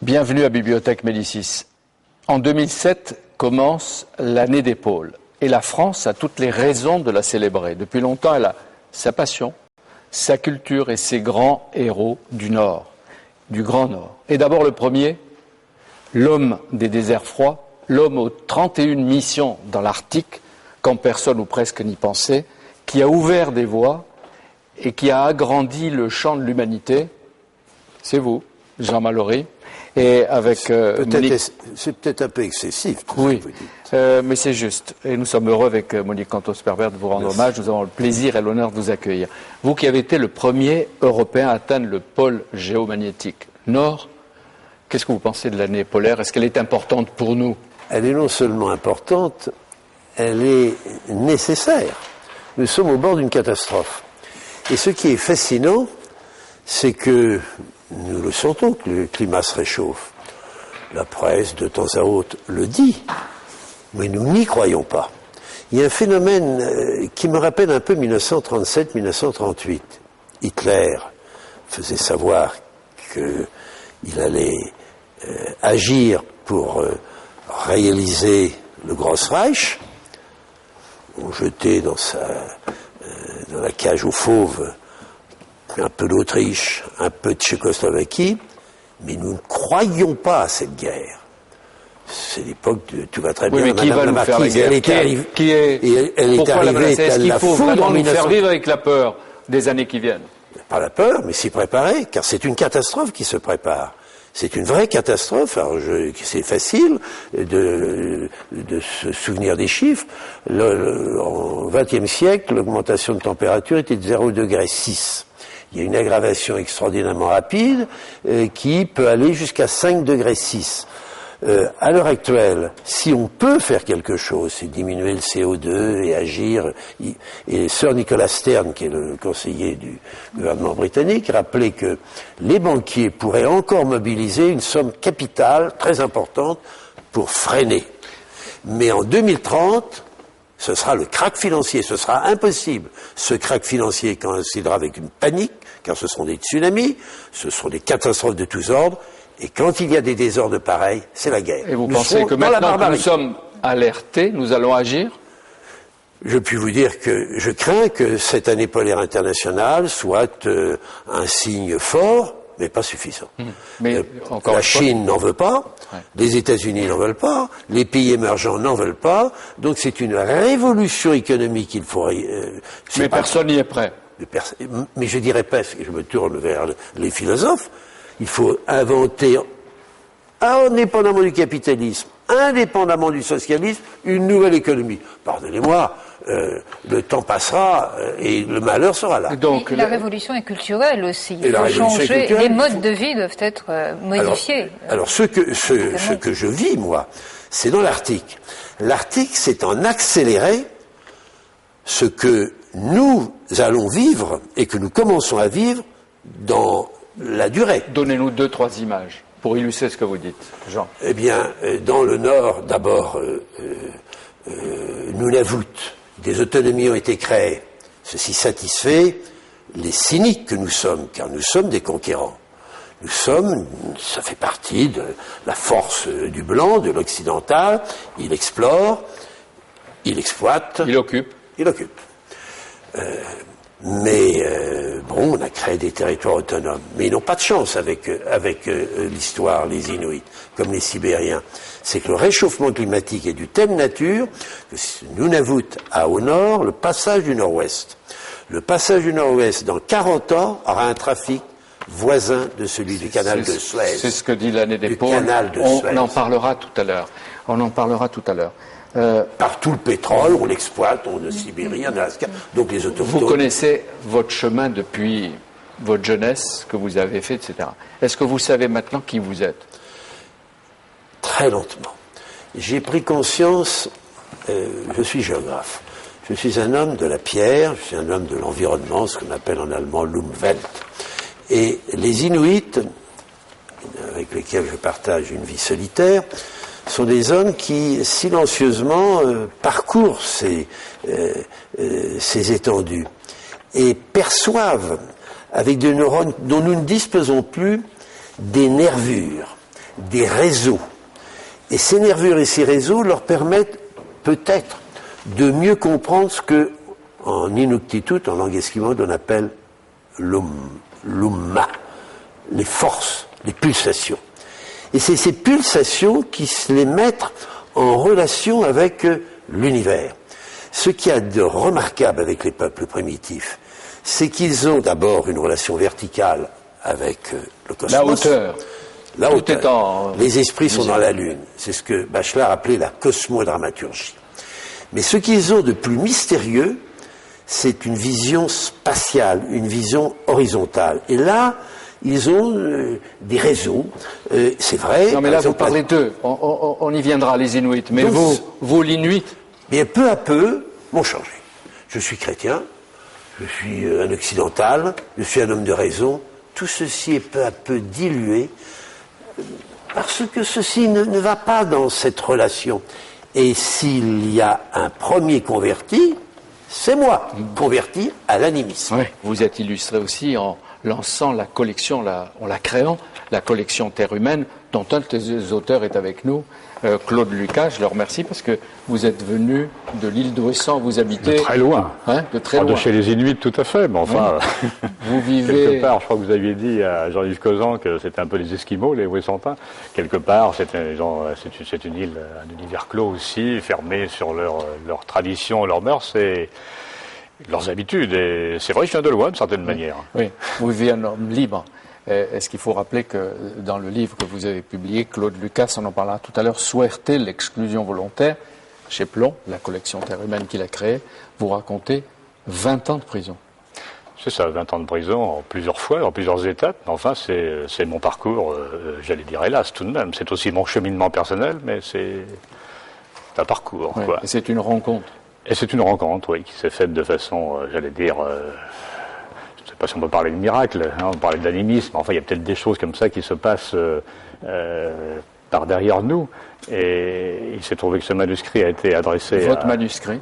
Bienvenue à Bibliothèque Médicis. En 2007 commence l'année des pôles et la France a toutes les raisons de la célébrer. Depuis longtemps, elle a sa passion, sa culture et ses grands héros du Nord, du Grand Nord. Et d'abord le premier, l'homme des déserts froids, l'homme aux 31 missions dans l'Arctique, quand personne ou presque n'y pensait, qui a ouvert des voies et qui a agrandi le champ de l'humanité. C'est vous, Jean Mallory. Et avec Monique... C'est peut-être un peu excessif. Oui, mais c'est juste. Et nous sommes heureux avec Monique Cantos-Perber de vous rendre hommage. Nous avons le plaisir et l'honneur de vous accueillir. Vous qui avez été le premier Européen à atteindre le pôle géomagnétique Nord, qu'est-ce que vous pensez de l'année polaire? Est-ce qu'elle est importante pour nous? Elle est non seulement importante, elle est nécessaire. Nous sommes au bord d'une catastrophe. Et ce qui est fascinant, c'est que nous le sentons que le climat se réchauffe. La presse, de temps à autre, le dit, mais nous n'y croyons pas. Il y a un phénomène qui me rappelle un peu 1937-1938. Hitler faisait savoir qu'il allait agir pour réaliser le Grosse Reich. On jetait dans la cage aux fauves un peu d'Autriche, un peu de Tchécoslovaquie, mais nous ne croyons pas à cette guerre. C'est l'époque de tout va très bien. Oui, mais qui va nous faire la guerre? Pourquoi la menacer? Est-ce qu'il faut vraiment nous faire vivre avec la peur des années qui viennent? Pas la peur, mais s'y préparer, car c'est une catastrophe qui se prépare. C'est une vraie catastrophe. Alors c'est facile de se souvenir des chiffres. Au XXe siècle, l'augmentation de température était de 0,6 degré. Il y a une aggravation extraordinairement rapide qui peut aller jusqu'à 5,6 degrés. À l'heure actuelle, si on peut faire quelque chose, c'est diminuer le CO2 et agir. Et Sir Nicholas Stern, qui est le conseiller du gouvernement britannique, rappelait que les banquiers pourraient encore mobiliser une somme capitale très importante pour freiner. Mais en 2030, ce sera le krach financier, ce sera impossible. Ce krach financier coïncidera avec une panique, car ce seront des tsunamis, ce seront des catastrophes de tous ordres, et quand il y a des désordres pareils, c'est la guerre. Et vous pensez que maintenant que nous sommes alertés, nous allons agir? Je puis vous dire que je crains que cette année polaire internationale soit un signe fort, mais pas suffisant. Mais encore la Chine n'en veut pas, ouais. Les États-Unis n'en veulent pas, les pays émergents n'en veulent pas, donc c'est une révolution économique qu'il faut... mais personne n'y est prêt. Mais je dirais presque, je me tourne vers les philosophes, il faut inventer, indépendamment du capitalisme, indépendamment du socialisme, une nouvelle économie. Pardonnez-moi, le temps passera et le malheur sera là. Donc, la révolution est culturelle aussi. Il faut changer. Les modes de vie doivent être modifiés. Alors ce que je vis, moi, c'est dans l'Arctique. L'Arctique, c'est en accéléré ce que nous allons vivre et que nous commençons à vivre dans la durée. Donnez-nous 2-3 images pour illustrer ce que vous dites, Jean. Eh bien, dans le Nord, d'abord, Nunavut, des autonomies ont été créées. Ceci satisfait les cyniques que nous sommes, car nous sommes des conquérants. Nous sommes, ça fait partie de la force du blanc, de l'occidental. Il explore, il exploite. Il occupe. Il occupe. Mais bon, on a créé des territoires autonomes. Mais ils n'ont pas de chance avec l'histoire, les Inuits, comme les Sibériens. C'est que le réchauffement climatique est de telle nature que Nunavut a au nord le passage du Nord-Ouest. Le passage du Nord-Ouest, dans 40 ans, aura un trafic voisin de celui du canal de Suez. C'est ce que dit l'année des pôles. On en parlera tout à l'heure. Par tout le pétrole, on l'exploite, on le Sibérie, en Alaska, donc les autochtones. Vous connaissez votre chemin depuis votre jeunesse, que vous avez fait, etc. Est-ce que vous savez maintenant qui vous êtes? Très lentement. J'ai pris conscience, je suis géographe, je suis un homme de la pierre, je suis un homme de l'environnement, ce qu'on appelle en allemand l'Umwelt. Et les Inuits, avec lesquels je partage une vie solitaire, sont des hommes qui silencieusement parcourent ces étendues et perçoivent avec des neurones dont nous ne disposons plus des nervures, des réseaux. Et ces nervures et ces réseaux leur permettent peut-être de mieux comprendre ce que, en Inuktitut, en langue esquimaude, on appelle l'umma, les forces, les pulsations. Et c'est ces pulsations qui les mettent en relation avec l'univers. Ce qu'il y a de remarquable avec les peuples primitifs, c'est qu'ils ont d'abord une relation verticale avec le cosmos. La hauteur. La hauteur. Les esprits sont dans la Lune. C'est ce que Bachelard appelait la cosmodramaturgie. Mais ce qu'ils ont de plus mystérieux, c'est une vision spatiale, une vision horizontale. Et là, ils ont des réseaux. C'est vrai. Non, mais là, vous parlez d'eux. On y viendra, les Inuits. Mais donc, vous l'Inuit. Bien, peu à peu, m'ont changé. Je suis chrétien, je suis un occidental, je suis un homme de raison. Tout ceci est peu à peu dilué parce que ceci ne va pas dans cette relation. Et s'il y a un premier converti, c'est moi, converti à l'animisme. Oui. Vous êtes illustré aussi en lançant la collection, en la créant, la collection Terre humaine, dont un des auteurs est avec nous, Claude Lucas. Je le remercie parce que vous êtes venu de l'île d'Ouessant, vous habitez... De très loin. Hein, de très loin. De chez les Inuits, tout à fait, mais enfin... Oui. Vous vivez... Quelque part, je crois que vous aviez dit à Jean-Yves Causan que c'était un peu les Esquimaux, les Ouessantins. Quelque part, c'est une île, un univers clos aussi, fermé sur leurs traditions, leurs mœurs et leurs habitudes. Et c'est vrai que je viens de loin, d'une certaine manière. Oui, vous vivez un homme libre. Est-ce qu'il faut rappeler que dans le livre que vous avez publié, Claude Lucas, on en parlera tout à l'heure, Suerte, l'exclusion volontaire, chez Plon, la collection Terre humaine qu'il a créée, vous racontez 20 ans de prison. C'est ça, 20 ans de prison en plusieurs fois, en plusieurs étapes. Enfin, c'est mon parcours, j'allais dire hélas tout de même. C'est aussi mon cheminement personnel, mais c'est un parcours. Ouais, quoi. Et c'est une rencontre. Et c'est une rencontre, oui, qui s'est faite de façon, j'allais dire... je ne sais pas si on peut parler de miracle, hein, on peut parler d'animisme, enfin il y a peut-être des choses comme ça qui se passent par derrière nous. Et il s'est trouvé que ce manuscrit a été adressé Votre manuscrit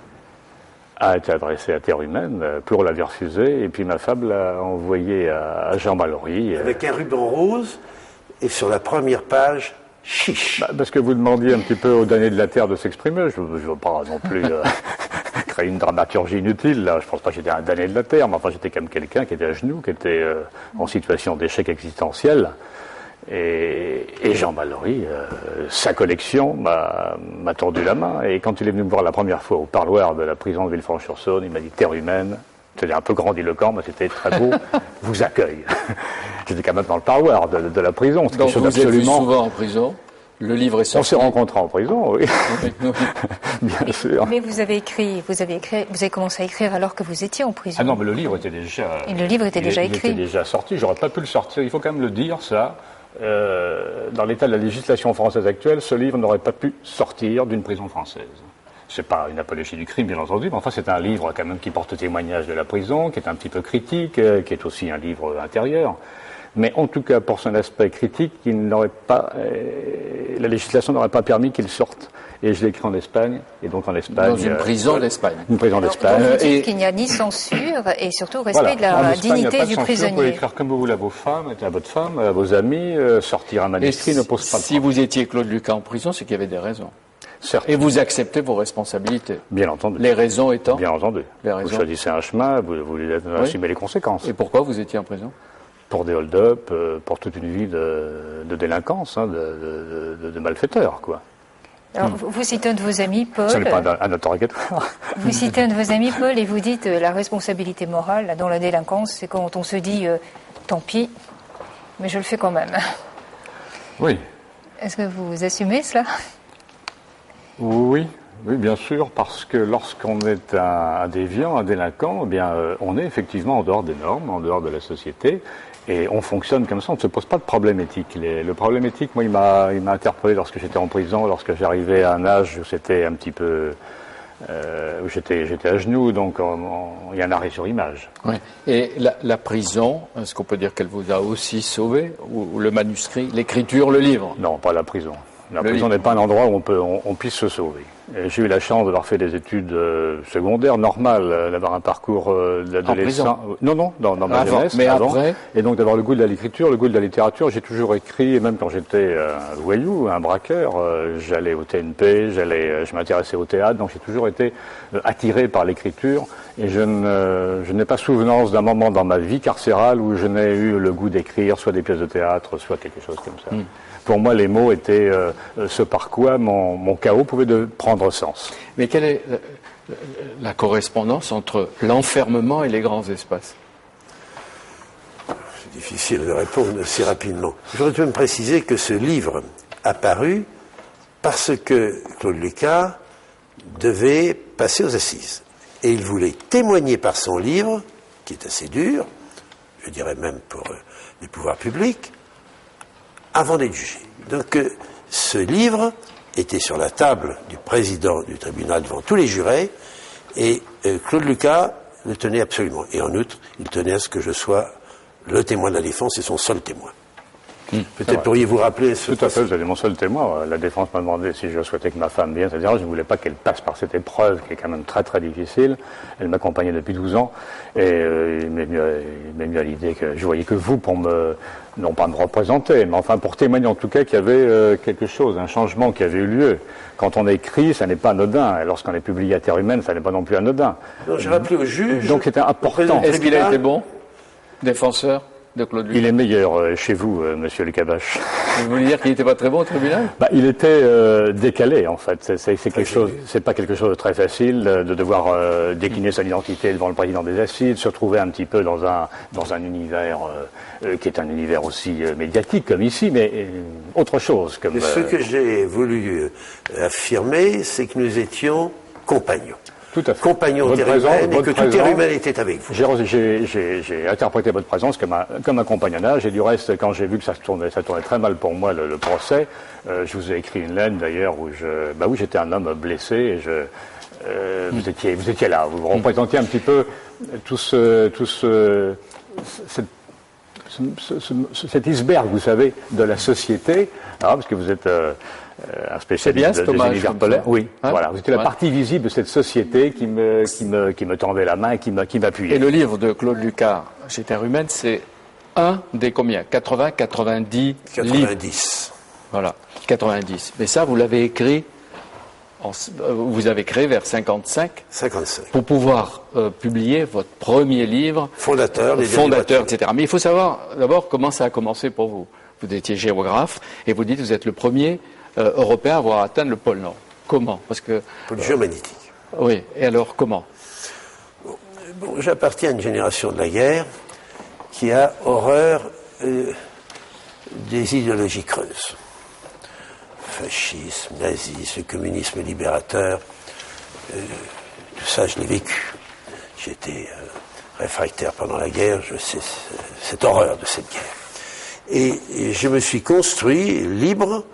a été adressé à Terre humaine, Plon l'avait refusé, et puis ma femme l'a envoyé à Jean Mallory. Avec un ruban rose, et sur la première page, chiche. Parce que vous demandiez un petit peu aux damnés de la Terre de s'exprimer, je ne veux pas non plus... créer une dramaturgie inutile, là. Je pense pas que j'étais un damné de la Terre, mais enfin j'étais quand même quelqu'un qui était à genoux, qui était en situation d'échec existentiel. Et Jean Mallory, sa collection m'a tordu la main. Et quand il est venu me voir la première fois au parloir de la prison de Villefranche-sur-Saône, il m'a dit Terre humaine, c'était un peu grandiloquent, mais c'était très beau, vous accueille. J'étais quand même dans le parloir de la prison. Donc vous êtes vu souvent en prison. Le livre est sorti. On s'est rencontrés en prison, oui. Bien sûr. Mais vous avez commencé à écrire alors que vous étiez en prison. Ah non, mais le livre était déjà... Et le livre était déjà écrit. Il était déjà sorti, j'aurais pas pu le sortir. Il faut quand même le dire, ça. Dans l'état de la législation française actuelle, ce livre n'aurait pas pu sortir d'une prison française. C'est pas une apologie du crime, bien entendu, mais enfin c'est un livre quand même qui porte témoignage de la prison, qui est un petit peu critique, qui est aussi un livre intérieur. Mais en tout cas, pour son aspect critique, la législation n'aurait pas permis qu'il sorte. Et je l'ai écrit en Espagne, et donc en Espagne... Dans une prison d'Espagne. Une prison d'Espagne. Vous dites qu'il n'y a ni censure, et surtout respect de la dignité du prisonnier. Vous pouvez écrire comme vous voulez à vos femmes, à votre femme, à vos amis, sortir un manuscrit ne pose pas de problème. Si vous étiez Claude Lucas en prison, c'est qu'il y avait des raisons. Certes. Et vous acceptez vos responsabilités. Bien entendu. Les raisons étant... Bien entendu. Vous choisissez un chemin, vous assumez les conséquences. Et pourquoi vous étiez en prison ? Pour des hold-up, pour toute une vie de délinquance, hein, de malfaiteurs, quoi. Alors, vous citez un de vos amis, Paul. Ce n'est pas un interrogatoire. Vous citez un de vos amis, Paul, et vous dites la responsabilité morale dans la délinquance, c'est quand on se dit tant pis, mais je le fais quand même. Oui. Est-ce que vous assumez cela ? Oui, bien sûr, parce que lorsqu'on est un déviant, un délinquant, eh bien, on est effectivement en dehors des normes, en dehors de la société. Et on fonctionne comme ça, on ne se pose pas de problème éthique. Le problème éthique, moi, il m'a interpellé lorsque j'étais en prison, lorsque j'arrivais à un âge où c'était un petit peu... où j'étais à genoux, donc il y a un arrêt sur image. Oui. Et la prison, est-ce qu'on peut dire qu'elle vous a aussi sauvé, ou le manuscrit, l'écriture, le livre ? Non, pas la prison. La prison n'est pas un endroit où on puisse se sauver. J'ai eu la chance d'avoir fait des études secondaires normales, d'avoir un parcours d'adolescent. Non, dans ma jeunesse. Mais après. Et donc d'avoir le goût de la l'écriture, le goût de la littérature. J'ai toujours écrit, et même quand j'étais un voyou, un braqueur, j'allais au TNP, je m'intéressais au théâtre, donc j'ai toujours été attiré par l'écriture. Et je n'ai pas souvenance d'un moment dans ma vie carcérale où je n'ai eu le goût d'écrire soit des pièces de théâtre, soit quelque chose comme ça. Pour moi, les mots étaient ce par quoi mon chaos pouvait prendre sens. Mais quelle est la correspondance entre l'enfermement et les grands espaces? C'est difficile de répondre si rapidement. J'aurais dû me préciser que ce livre a paru parce que Claude Lucas devait passer aux assises. Et il voulait témoigner par son livre, qui est assez dur, je dirais même pour les pouvoirs publics, avant d'être jugé. Donc ce livre était sur la table du président du tribunal devant tous les jurés, et Claude Lucas le tenait absolument. Et en outre, il tenait à ce que je sois le témoin de la défense et son seul témoin. Peut-être pourriez-vous rappeler ce... Tout à fait, vous êtes mon seul témoin. La défense m'a demandé si je souhaitais que ma femme vienne, c'est-à-dire je ne voulais pas qu'elle passe par cette épreuve qui est quand même très très difficile. Elle m'accompagnait depuis 12 ans et il m'est venu à l'idée que je voyais que vous pour non pas me représenter, mais enfin pour témoigner en tout cas qu'il y avait quelque chose, un changement qui avait eu lieu. Quand on écrit, ça n'est pas anodin. Et lorsqu'on est publié à Terre Humaine, ça n'est pas non plus anodin. J'ai rappelé au juge... Donc c'était important. Est-ce qu'il a été bon, défenseur de Claude Lucas? Il est meilleur chez vous, monsieur Lucabache. Vous voulez dire qu'il n'était pas très bon au tribunal? Il était décalé, en fait. C'est quelque chose, c'est pas quelque chose de très facile de devoir décliner son identité devant le président des assises, se retrouver un petit peu dans un univers qui est un univers aussi médiatique comme ici, mais autre chose. Comme, ce que j'ai voulu affirmer, c'est que nous étions compagnons. Tout à fait. Compagnons Terre Humaine, et que toute Terre Humaine était avec vous. J'ai interprété votre présence comme un compagnonnage, et du reste, quand j'ai vu que ça tournait très mal pour moi, le procès, je vous ai écrit une lettre d'ailleurs où j'étais un homme blessé, et vous étiez là, vous représentiez un petit peu cet iceberg, vous savez, de la société, parce que vous êtes un spécialiste des univers polaires. Oui, hein? Voilà, vous étiez la partie visible de cette société qui me tendait la main et qui m'appuyait. Et le livre de Claude Lucas chez Terre Humaine, c'est un des combien? 80, 90 livres. 90. Voilà, 90. Mais ça, vous l'avez écrit, vous avez créé vers 55. Pour pouvoir publier votre premier livre. Fondateur, etc. Mais il faut savoir d'abord comment ça a commencé pour vous. Vous étiez géographe et vous dites que vous êtes le premier Européen à avoir atteint le pôle Nord. Comment? Parce que pôle géomagnétique. Oui. Et alors comment? Bon, j'appartiens à une génération de la guerre qui a horreur des idéologies creuses. Fascisme, nazisme, communisme libérateur, tout ça, je l'ai vécu. J'étais réfractaire pendant la guerre, je sais cette horreur de cette guerre. Et je me suis construit libre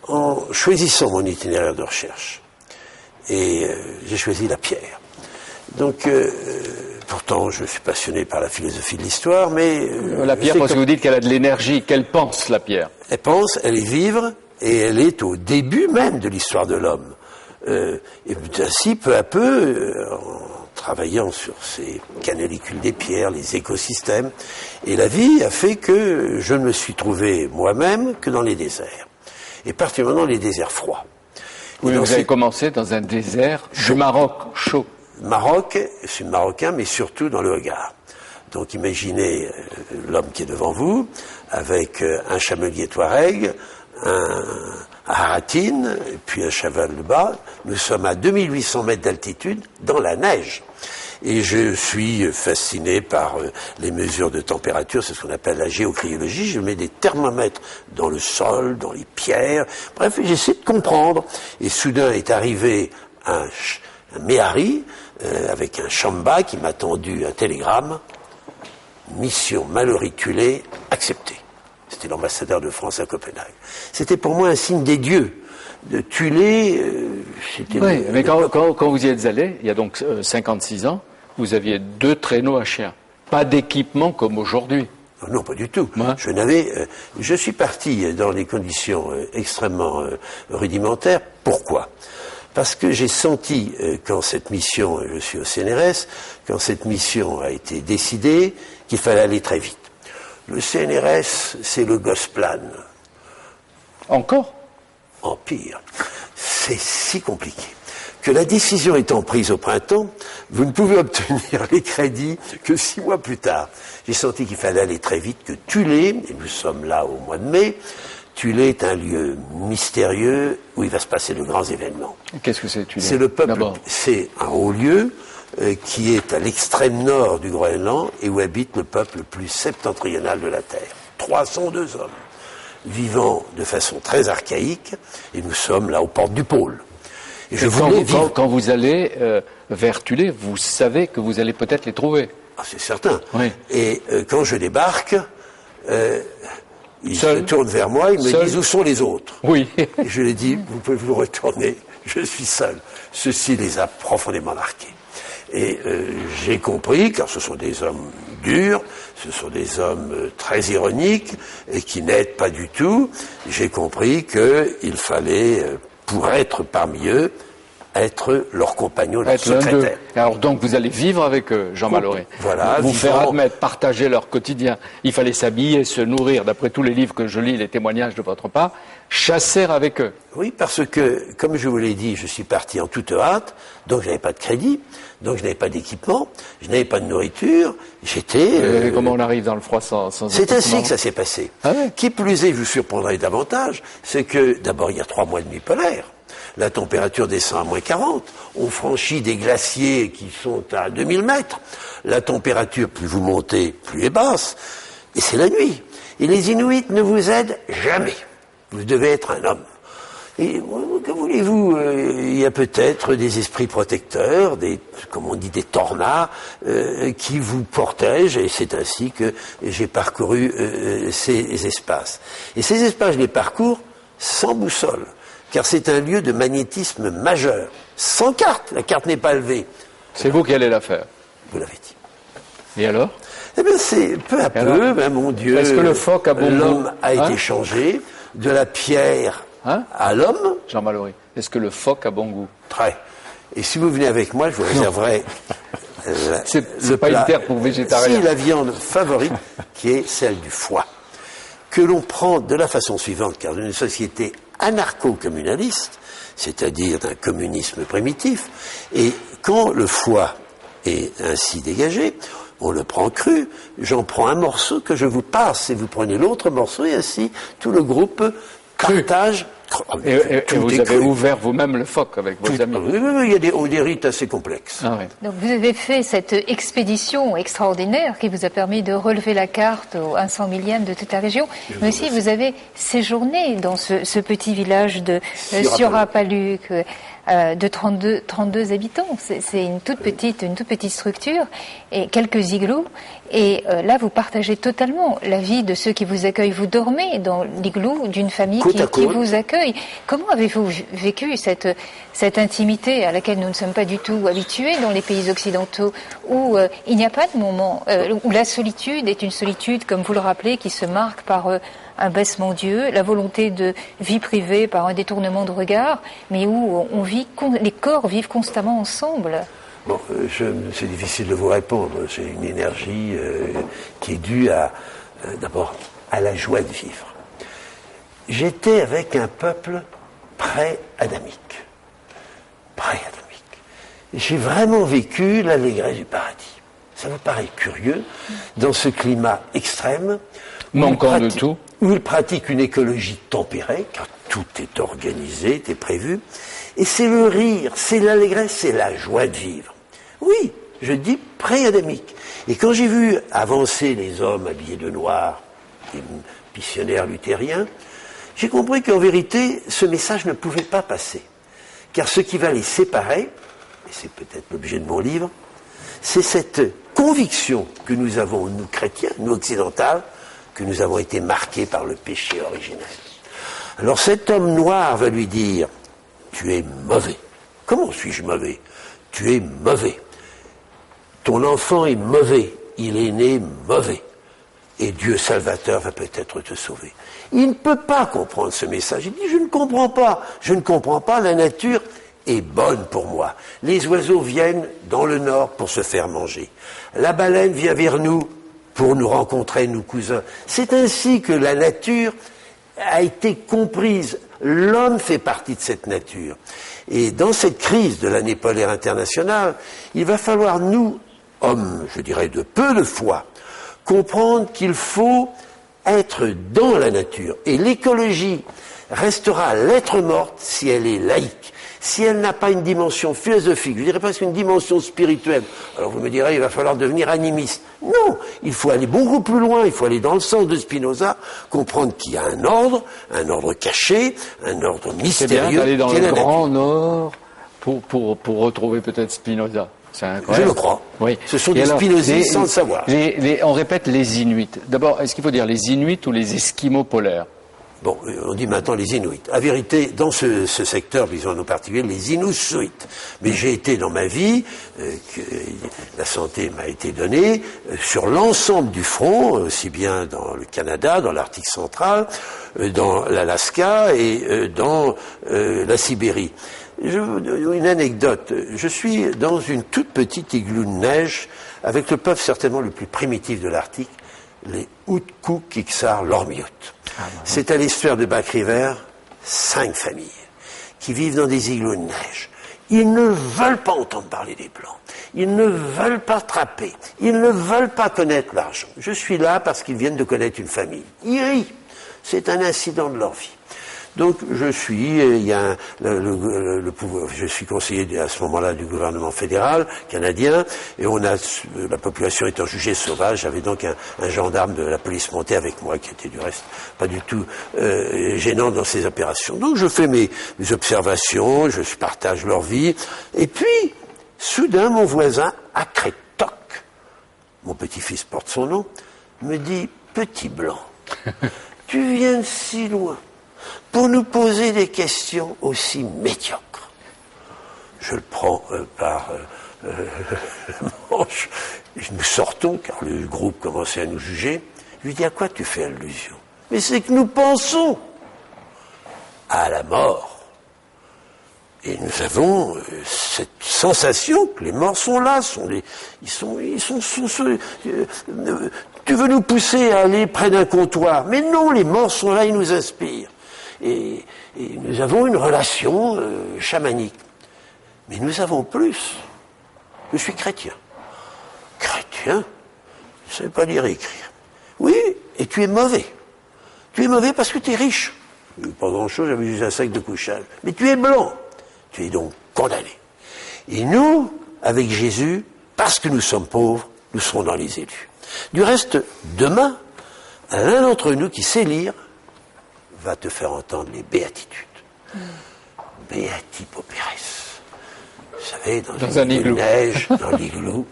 en choisissant mon itinéraire de recherche. Et j'ai choisi la pierre. Donc, pourtant, je suis passionné par la philosophie de l'histoire, mais... la pierre, parce que vous dites qu'elle a de l'énergie, qu'elle pense, la pierre. Elle pense, elle est vive, et elle est au début même de l'histoire de l'homme. Et ainsi, peu à peu, en travaillant sur ces canalicules des pierres, les écosystèmes, et la vie a fait que je ne me suis trouvé moi-même que dans les déserts. Et particulièrement les déserts froids. Oui, vous avez commencé dans un désert du Maroc, chaud. Maroc, je suis marocain, mais surtout dans le Hogar. Donc imaginez l'homme qui est devant vous, avec un chamelier touareg, un haratine, puis un cheval de bas. Nous sommes à 2800 mètres d'altitude, dans la neige. Et je suis fasciné par les mesures de température, c'est ce qu'on appelle la géocryologie. Je mets des thermomètres dans le sol, dans les pierres. Bref, j'essaie de comprendre. Et soudain est arrivé un méhari avec un chamba qui m'a tendu un télégramme. Mission mal auriculée, acceptée. C'était l'ambassadeur de France à Copenhague. C'était pour moi un signe des dieux. De Tulé, c'était... Oui, mais quand vous y êtes allé, il y a donc 56 ans, vous aviez 2 traîneaux à chiens. Pas d'équipement comme aujourd'hui. Non, pas du tout. Ouais. Je suis parti dans des conditions extrêmement rudimentaires. Pourquoi ? Parce que j'ai senti, quand cette mission, je suis au CNRS, quand cette mission a été décidée, qu'il fallait aller très vite. Le CNRS, c'est le Gosplan. Encore ? En pire. C'est si compliqué que la décision étant prise au printemps, vous ne pouvez obtenir les crédits que 6 mois plus tard. J'ai senti qu'il fallait aller très vite, que Tulé, et nous sommes là au mois de mai, Tulé est un lieu mystérieux où il va se passer de grands événements. Qu'est-ce que c'est, Tulé ? C'est le peuple, D'abord. c'est un haut lieu qui est à l'extrême nord du Groenland et où habite le peuple le plus septentrional de la Terre. 302 hommes, vivant de façon très archaïque, et nous sommes là aux portes du pôle. Et je voulais vivre. Quand vous allez vers Tulé, vous savez que vous allez peut-être les trouver. Ah, c'est certain. Oui. Et quand je débarque, ils Seul. se tournent vers moi, ils me Seul. disent où sont les autres. Oui. Et je leur dis, vous pouvez vous retourner, je suis seul. Ceci les a profondément marqués. Et j'ai compris, car ce sont des hommes durs, ce sont des hommes très ironiques et qui n'aident pas du tout, j'ai compris qu'il fallait, pour être parmi eux, être leur compagnon, leur Être l'un d'eux. secrétaire. Alors donc vous allez vivre avec eux, Jean Mallory. Voilà, vous vivant. faire admettre, partager leur quotidien. Il fallait s'habiller, se nourrir, d'après tous les livres que je lis, les témoignages de votre part, chasser avec eux. Oui, parce que, comme je vous l'ai dit, je suis parti en toute hâte, donc je n'avais pas de crédit, donc je n'avais pas d'équipement, je n'avais pas de nourriture, j'étais... Comment on arrive dans le froid sans C'est ainsi équipement ? que ça s'est passé. Ah ouais. Qui plus est, je vous surprendrai davantage, c'est que, d'abord, il y a 3 mois de nuit polaire. La température descend à moins 40. On franchit des glaciers qui sont à 2000 mètres. La température, plus vous montez, plus est basse. Et c'est la nuit. Et les Inuits ne vous aident jamais. Vous devez être un homme. Et que voulez-vous, il y a peut-être des esprits protecteurs, comme on dit, des tornats, qui vous protègent, et c'est ainsi que j'ai parcouru ces espaces. Et ces espaces, je les parcours sans boussole, car c'est un lieu de magnétisme majeur. Sans carte, la carte n'est pas levée. C'est vous qui allez la faire. Vous l'avez dit. Et alors ? Eh bien, c'est peu à peu, alors, mon Dieu, est-ce que le phoque a bon l'homme goût a été Hein changé de la pierre à l'homme. Jean Mallory, est-ce que le phoque a bon goût ? Très. Et si vous venez avec moi, je vous réserverai C'est pas une terre pour végétariens. Si, la viande favorite, qui est celle du foie, que l'on prend de la façon suivante, car dans une société anarcho-communaliste, c'est-à-dire d'un communisme primitif, et quand le foie est ainsi dégagé, on le prend cru, j'en prends un morceau que je vous passe, et vous prenez l'autre morceau, et ainsi tout le groupe partage. Et Tout vous est avez cru. ouvert vous-même le phoque avec vos amis. Oui, il y a des rites assez complexes. Ah oui. Donc vous avez fait cette expédition extraordinaire qui vous a permis de relever la carte au 100 millième de toute la région, mais aussi vous avez séjourné dans ce petit village de Siorapaluk de 32 habitants. C'est une toute petite structure et quelques igloos. Et là, vous partagez totalement la vie de ceux qui vous accueillent. Vous dormez dans l'igloo d'une famille Côte à qui côte. vous accueille. Comment avez-vous vécu cette intimité à laquelle nous ne sommes pas du tout habitués dans les pays occidentaux, où il n'y a pas de moment, où la solitude est une solitude, comme vous le rappelez, qui se marque par un baissement d'yeux, la volonté de vie privée par un détournement de regard, mais où les corps vivent constamment ensemble. Bon, c'est difficile de vous répondre. C'est une énergie qui est due d'abord à la joie de vivre. J'étais avec un peuple pré-adamique. Pré-adamique. J'ai vraiment vécu l'allégresse du paradis. Ça vous paraît curieux, dans ce climat extrême, Manquant de tout. où il pratique une écologie tempérée, car tout est organisé, est prévu, et c'est le rire, c'est l'allégresse, c'est la joie de vivre. Oui, je dis pré-adamique. Et quand j'ai vu avancer les hommes habillés de noir, des missionnaires luthériens, j'ai compris qu'en vérité, ce message ne pouvait pas passer. Car ce qui va les séparer, et c'est peut-être l'objet de mon livre, c'est cette conviction que nous avons, nous chrétiens, nous occidentaux, que nous avons été marqués par le péché originel. Alors cet homme noir va lui dire, tu es mauvais. Comment suis-je mauvais? Tu es mauvais. Ton enfant est mauvais. Il est né mauvais. et Dieu salvateur va peut-être te sauver. Il ne peut pas comprendre ce message. Il dit, je ne comprends pas, la nature est bonne pour moi. Les oiseaux viennent dans le nord pour se faire manger. La baleine vient vers nous pour nous rencontrer, nous cousins. C'est ainsi que la nature a été comprise. L'homme fait partie de cette nature. Et dans cette crise de l'année polaire internationale, il va falloir nous, hommes, je dirais de peu de foi, comprendre qu'il faut être dans la nature. Et l'écologie restera lettre morte si elle est laïque, si elle n'a pas une dimension philosophique, je dirais presque une dimension spirituelle. Alors vous me direz, il va falloir devenir animiste. Non, il faut aller beaucoup plus loin, il faut aller dans le sens de Spinoza, comprendre qu'il y a un ordre caché, un ordre mystérieux. C'est bien d'aller dans le grand nord pour retrouver peut-être Spinoza. Je le crois. Oui. Ce sont des spinozistes sans le savoir. On répète les Inuits. D'abord, est-ce qu'il faut dire les Inuits ou les Esquimaux polaires? Bon, on dit maintenant les Inuits. À vérité, dans ce secteur, disons en particulier, les Inuits. Mais j'ai été dans ma vie, la santé m'a été donnée, sur l'ensemble du front, aussi bien dans le Canada, dans l'Arctique central, dans l'Alaska et dans la Sibérie. Une anecdote. Je suis dans une toute petite igloo de neige avec le peuple certainement le plus primitif de l'Arctique, les Utku-Kiksar-Lormiut. C'est à l'estuaire de Back River, 5 familles qui vivent dans des igloos de neige. Ils ne veulent pas entendre parler des Blancs. Ils ne veulent pas trapper. Ils ne veulent pas connaître l'argent. Je suis là parce qu'ils viennent de connaître une famille. Ils rient. C'est un incident de leur vie. Donc je suis je suis conseiller à ce moment-là du gouvernement fédéral canadien, et la population étant jugée sauvage, j'avais donc un gendarme de la police montée avec moi, qui était du reste pas du tout gênant dans ces opérations. Donc je fais mes observations, je partage leur vie, et puis soudain mon voisin à Crétoc, mon petit-fils porte son nom, me dit « Petit Blanc, tu viens de si loin pour nous poser des questions aussi médiocres. » Je le prends par la manche, et nous sortons, car le groupe commençait à nous juger. Je lui dis, à quoi tu fais allusion? Mais c'est que nous pensons à la mort. Et nous avons cette sensation que les morts sont là, tu veux nous pousser à aller près d'un comptoir, mais non, les morts sont là, ils nous inspirent. Et nous avons une relation chamanique. Mais nous avons plus. Je suis chrétien. Chrétien? Je ne sais pas lire et écrire. Oui, et tu es mauvais. Tu es mauvais parce que tu es riche. Pas grand-chose, j'avais juste un sac de couchage. Mais tu es blanc. Tu es donc condamné. Et nous, avec Jésus, parce que nous sommes pauvres, nous serons dans les élus. Du reste, demain, l'un d'entre nous qui sait lire va te faire entendre les béatitudes. Beati pauperes. Vous savez, dans une igloo de neige, dans l'igloo.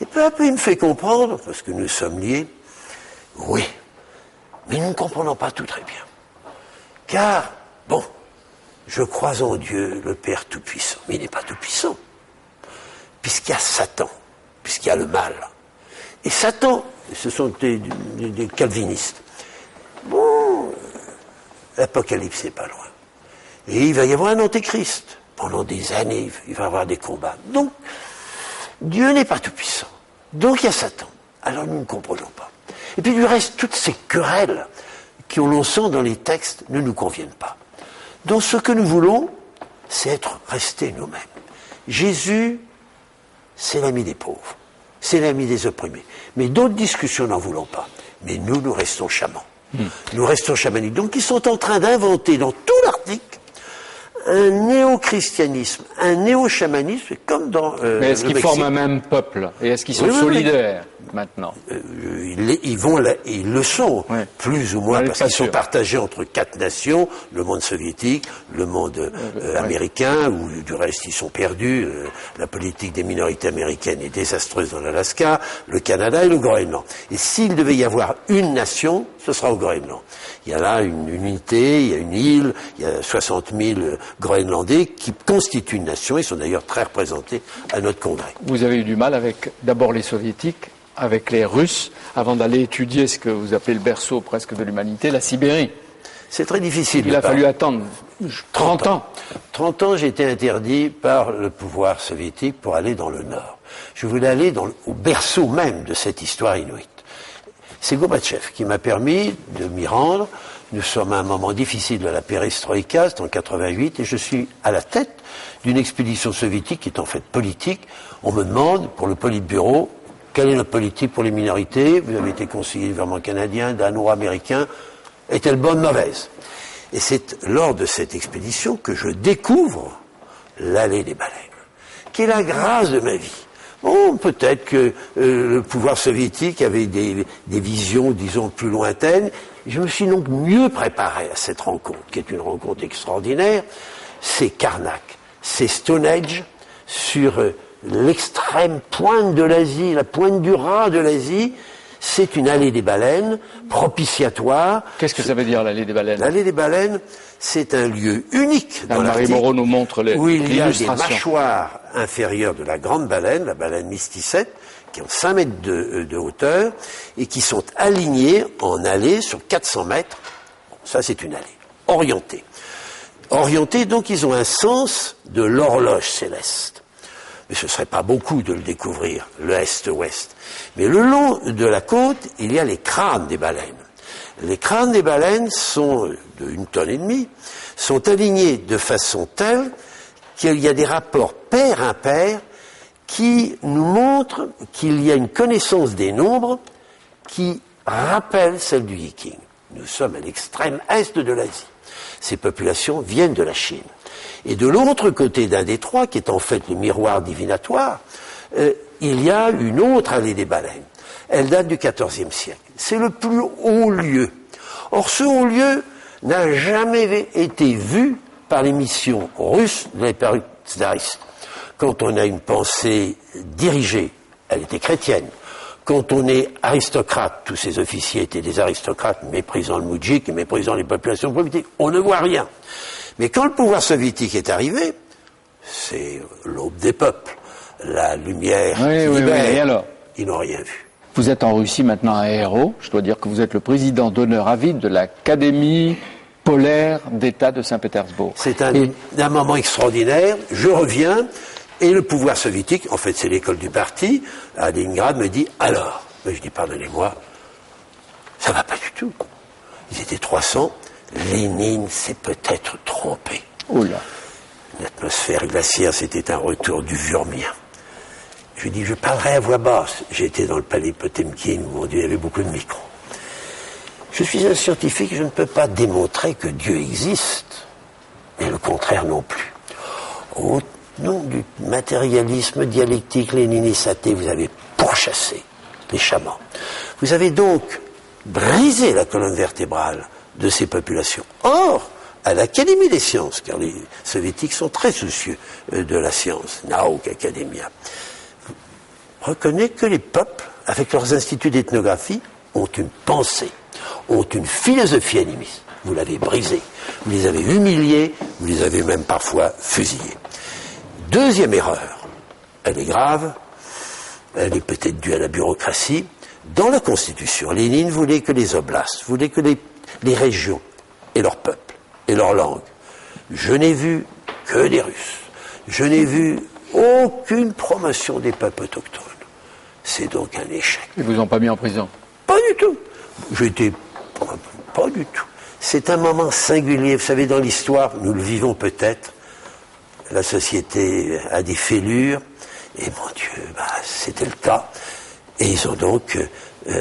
Et peu à peu, il me fait comprendre, parce que nous sommes liés, oui, mais nous ne comprenons pas tout très bien. Car, bon, je crois en Dieu, le Père Tout-Puissant, mais il n'est pas Tout-Puissant, puisqu'il y a Satan, puisqu'il y a le mal. Et Satan, ce sont des calvinistes. Bon, l'Apocalypse n'est pas loin. Et il va y avoir un antéchrist. Pendant des années, il va y avoir des combats. Donc, Dieu n'est pas tout-puissant. Donc, il y a Satan. Alors, nous ne comprenons pas. Et puis, du reste, toutes ces querelles qu'on sent dans les textes ne nous conviennent pas. Donc, ce que nous voulons, c'est rester nous-mêmes. Jésus, c'est l'ami des pauvres. C'est l'ami des opprimés. Mais d'autres discussions n'en voulons pas. Mais nous restons chamans. Nous restons chamaniques. Donc, ils sont en train d'inventer dans tout l'Arctique un néo-christianisme, un néo-chamanisme, comme dans mais est-ce qu'ils forment un même peuple? Et est-ce qu'ils sont solidaires maintenant? Ils le sont, plus ou moins, parce qu'ils sont partagés entre 4 nations, le monde soviétique, le monde américain, où du reste ils sont perdus. La politique des minorités américaines est désastreuse dans l'Alaska, le Canada et le Groenland. Et s'il devait y avoir une nation, ce sera au Groenland. Il y a là une unité, il y a une île, il y a 60 000 Groenlandais qui constituent une nation, ils sont d'ailleurs très représentés à notre congrès. Vous avez eu du mal avec d'abord les soviétiques avec les Russes avant d'aller étudier ce que vous appelez le berceau presque de l'humanité, la Sibérie. C'est très difficile. Il a fallu attendre 30 ans. 30 ans, j'ai été interdit par le pouvoir soviétique pour aller dans le Nord. Je voulais aller au berceau même de cette histoire inuite. C'est Gorbatchev qui m'a permis de m'y rendre. Nous sommes à un moment difficile de la perestroïka, c'est en 88, et je suis à la tête d'une expédition soviétique qui est en fait politique. On me demande, pour le Politburo, quelle est notre politique pour les minorités? Vous avez été conseiller du gouvernement canadien, danois, américain. Est-elle bonne, mauvaise? Et c'est lors de cette expédition que je découvre l'allée des baleines, qui est la grâce de ma vie. Bon, peut-être que le pouvoir soviétique avait des visions, disons, plus lointaines. Je me suis donc mieux préparé à cette rencontre, qui est une rencontre extraordinaire. C'est Karnak, c'est Stonehenge, sur l'extrême pointe de l'Asie, la pointe du raz de l'Asie. C'est une allée des baleines, propitiatoire. Qu'est-ce que ça veut dire, l'allée des baleines? L'allée des baleines, c'est un lieu unique dans l'Arctique, Marie Moreau nous montre où il y a des mâchoires inférieures de la grande baleine, la baleine mysticette, qui ont 5 mètres de hauteur, et qui sont alignées en allée sur 400 mètres. Bon, ça, c'est une allée orientée. Orientée, donc, ils ont un sens de l'horloge céleste. Mais ce ne serait pas beaucoup de le découvrir, le Est-Ouest. Mais le long de la côte, il y a les crânes des baleines. Les crânes des baleines sont de 1,5 tonnes, sont alignés de façon telle qu'il y a des rapports pair-impair qui nous montrent qu'il y a une connaissance des nombres qui rappelle celle du Viking. Nous sommes à l'extrême est de l'Asie. Ces populations viennent de la Chine. Et de l'autre côté d'un détroit, qui est en fait le miroir divinatoire, il y a une autre allée des baleines. Elle date du XIVe siècle. C'est le plus haut lieu. Or, ce haut lieu n'a jamais été vu par les missions russes de l'Empire tsariste. Quand on a une pensée dirigée, elle était chrétienne. Quand on est aristocrate, tous ces officiers étaient des aristocrates, méprisant le moudjik et méprisant les populations politiques, on ne voit rien. Mais quand le pouvoir soviétique est arrivé, c'est l'aube des peuples, la lumière qui libère. Et alors ? Ils n'ont rien vu. Vous êtes en Russie maintenant à Héros. Je dois dire que vous êtes le président d'honneur à vie de l'Académie polaire d'État de Saint-Pétersbourg. C'est un moment extraordinaire. Je reviens et le pouvoir soviétique, en fait c'est l'école du parti, à Leningrad, me dit alors. Mais je dis pardonnez-moi, ça va pas du tout. Ils étaient 300. Lénine s'est peut-être trompé. Oula. L'atmosphère glaciaire, c'était un retour du Vurmien. Je lui dis, je parlerai à voix basse. J'étais dans le palais Potemkin où il y avait beaucoup de micros. Je suis un scientifique, je ne peux pas démontrer que Dieu existe, mais le contraire non plus. Au nom du matérialisme dialectique léniniste athée, vous avez pourchassé les chamans. Vous avez donc brisé la colonne vertébrale de ces populations. Or, à l'Académie des sciences, car les soviétiques sont très soucieux de la science, Nauk Academia, reconnaît que les peuples, avec leurs instituts d'ethnographie, ont une pensée, ont une philosophie animiste. Vous l'avez brisée, vous les avez humiliés, vous les avez même parfois fusillés. Deuxième erreur, elle est grave, elle est peut-être due à la bureaucratie. Dans la Constitution, Lénine voulait que les oblasts, voulait que les régions et leur peuple et leur langue. Je n'ai vu que des Russes. Je n'ai vu aucune promotion des peuples autochtones. C'est donc un échec. Ils vous ont pas mis en prison? Pas du tout. Pas du tout. C'est un moment singulier. Vous savez, dans l'histoire, nous le vivons peut-être. La société a des fêlures. Et mon Dieu, c'était le cas. Et ils ont donc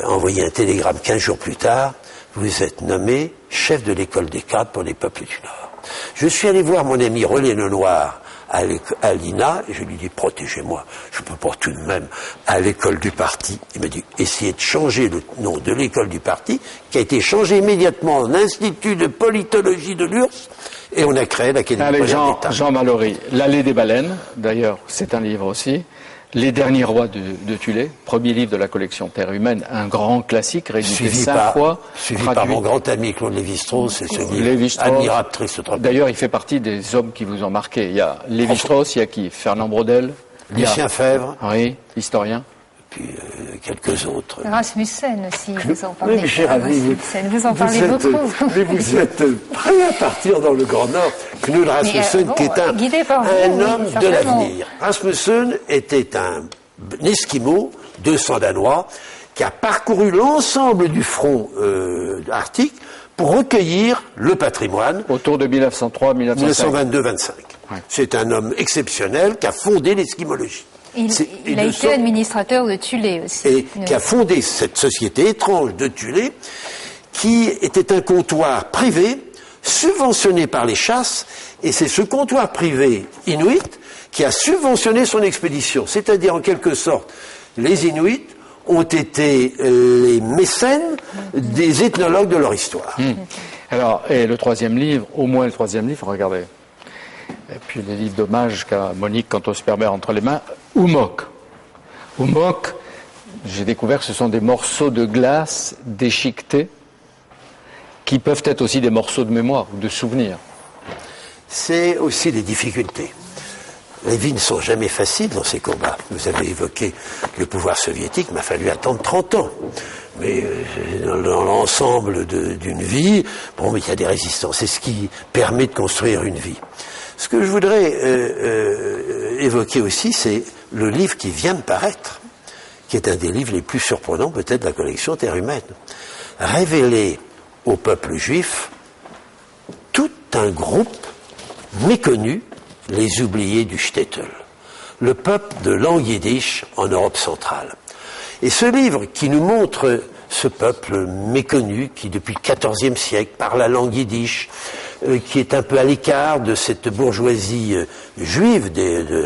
envoyé un télégramme 15 jours plus tard. Vous êtes nommé chef de l'école des cadres pour les peuples du Nord. Je suis allé voir mon ami Relais Lenoir à l'INA, et je lui dis, protégez-moi, je ne peux pas tout de même à l'école du parti. Il m'a dit, essayez de changer le nom de l'école du parti, qui a été changé immédiatement en Institut de politologie de l'URSS, et on a créé l'Académie polaire d'État. Jean Mallory, L'allée des baleines, d'ailleurs, c'est un livre aussi. Les derniers rois de Tulé, premier livre de la collection Terre humaine, un grand classique, réédité 5 fois. Suivi par mon grand ami Claude Lévi-Strauss, et ce livre admirable, triste, trop. D'ailleurs, il fait partie des hommes qui vous ont marqué. Il y a Lévi-Strauss, il y a qui? Fernand Braudel, Lucien Febvre. Oui, historien. puis quelques autres. Rasmussen aussi, vous en parlez. Oui, mais cher ami, vous en parlez beaucoup. Mais vous êtes prêt à partir dans le Grand Nord. Knut Rasmussen, qui est un homme de l'avenir. Rasmussen était un Esquimau, 200 Danois, qui a parcouru l'ensemble du front arctique pour recueillir le patrimoine. Autour de 1903-1905. 1922-25. Ouais. C'est un homme exceptionnel qui a fondé l'esquimologie. Il a été administrateur de Thulé aussi. Et qui a fondé cette société étrange de Thulé, qui était un comptoir privé, subventionné par les chasses, et c'est ce comptoir privé inuit qui a subventionné son expédition. C'est-à-dire, en quelque sorte, les Inuits ont été les mécènes des ethnologues de leur histoire. Alors, et le troisième livre, au moins le troisième livre, regardez. Et puis les livres d'hommage qu'a Monique Cantos-Perber entre les mains, Oumok. Oumok, j'ai découvert que ce sont des morceaux de glace déchiquetés qui peuvent être aussi des morceaux de mémoire ou de souvenirs. C'est aussi des difficultés. Les vies ne sont jamais faciles dans ces combats. Vous avez évoqué le pouvoir soviétique, il m'a fallu attendre 30 ans. Mais dans l'ensemble d'une vie, bon, il y a des résistances. C'est ce qui permet de construire une vie. Ce que je voudrais évoquer aussi, c'est le livre qui vient de paraître, qui est un des livres les plus surprenants peut-être de la collection Terre humaine. Révéler au peuple juif tout un groupe méconnu, les oubliés du shtetl, le peuple de langue yiddish en Europe centrale. Et ce livre qui nous montre ce peuple méconnu qui, depuis le XIVe siècle, parle la langue yiddish, qui est un peu à l'écart de cette bourgeoisie juive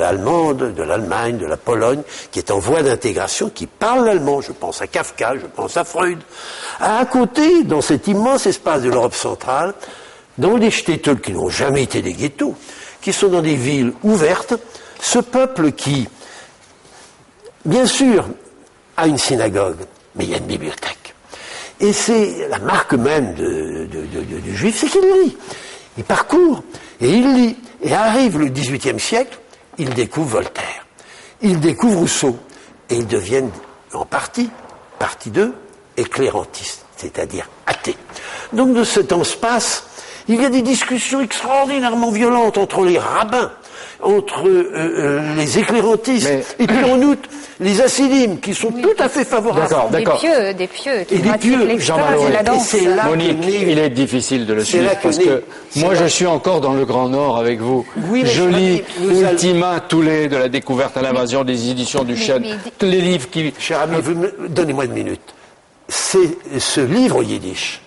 allemande, de l'Allemagne, de la Pologne, qui est en voie d'intégration, qui parle l'allemand. Je pense à Kafka, je pense à Freud. À côté, dans cet immense espace de l'Europe centrale, dans des shtetls qui n'ont jamais été des ghettos, qui sont dans des villes ouvertes, ce peuple qui, bien sûr, a une synagogue, mais il y a une bibliothèque. Et c'est la marque même du juif, c'est qu'il lit. Il parcourt, et il lit. Et arrive le XVIIIe siècle, il découvre Voltaire. Il découvre Rousseau. Et ils deviennent, en partie 2, éclairantistes, c'est-à-dire athées. Donc de ce temps se passe, il y a des discussions extraordinairement violentes entre les rabbins, entre les éclairantistes, et puis en outre, les hassidim, qui sont tout à fait favorables. D'accord. Des pieux, qui pratiquent l'extase et la danse. Monique, il est difficile de le suivre, parce que moi je suis encore dans le Grand Nord avec vous. Oui, je lis Ultima Thule, de la découverte à l'invasion des éditions du Chêne, tous les livres qui... Cher ami, donnez-moi une minute. C'est ce livre yiddish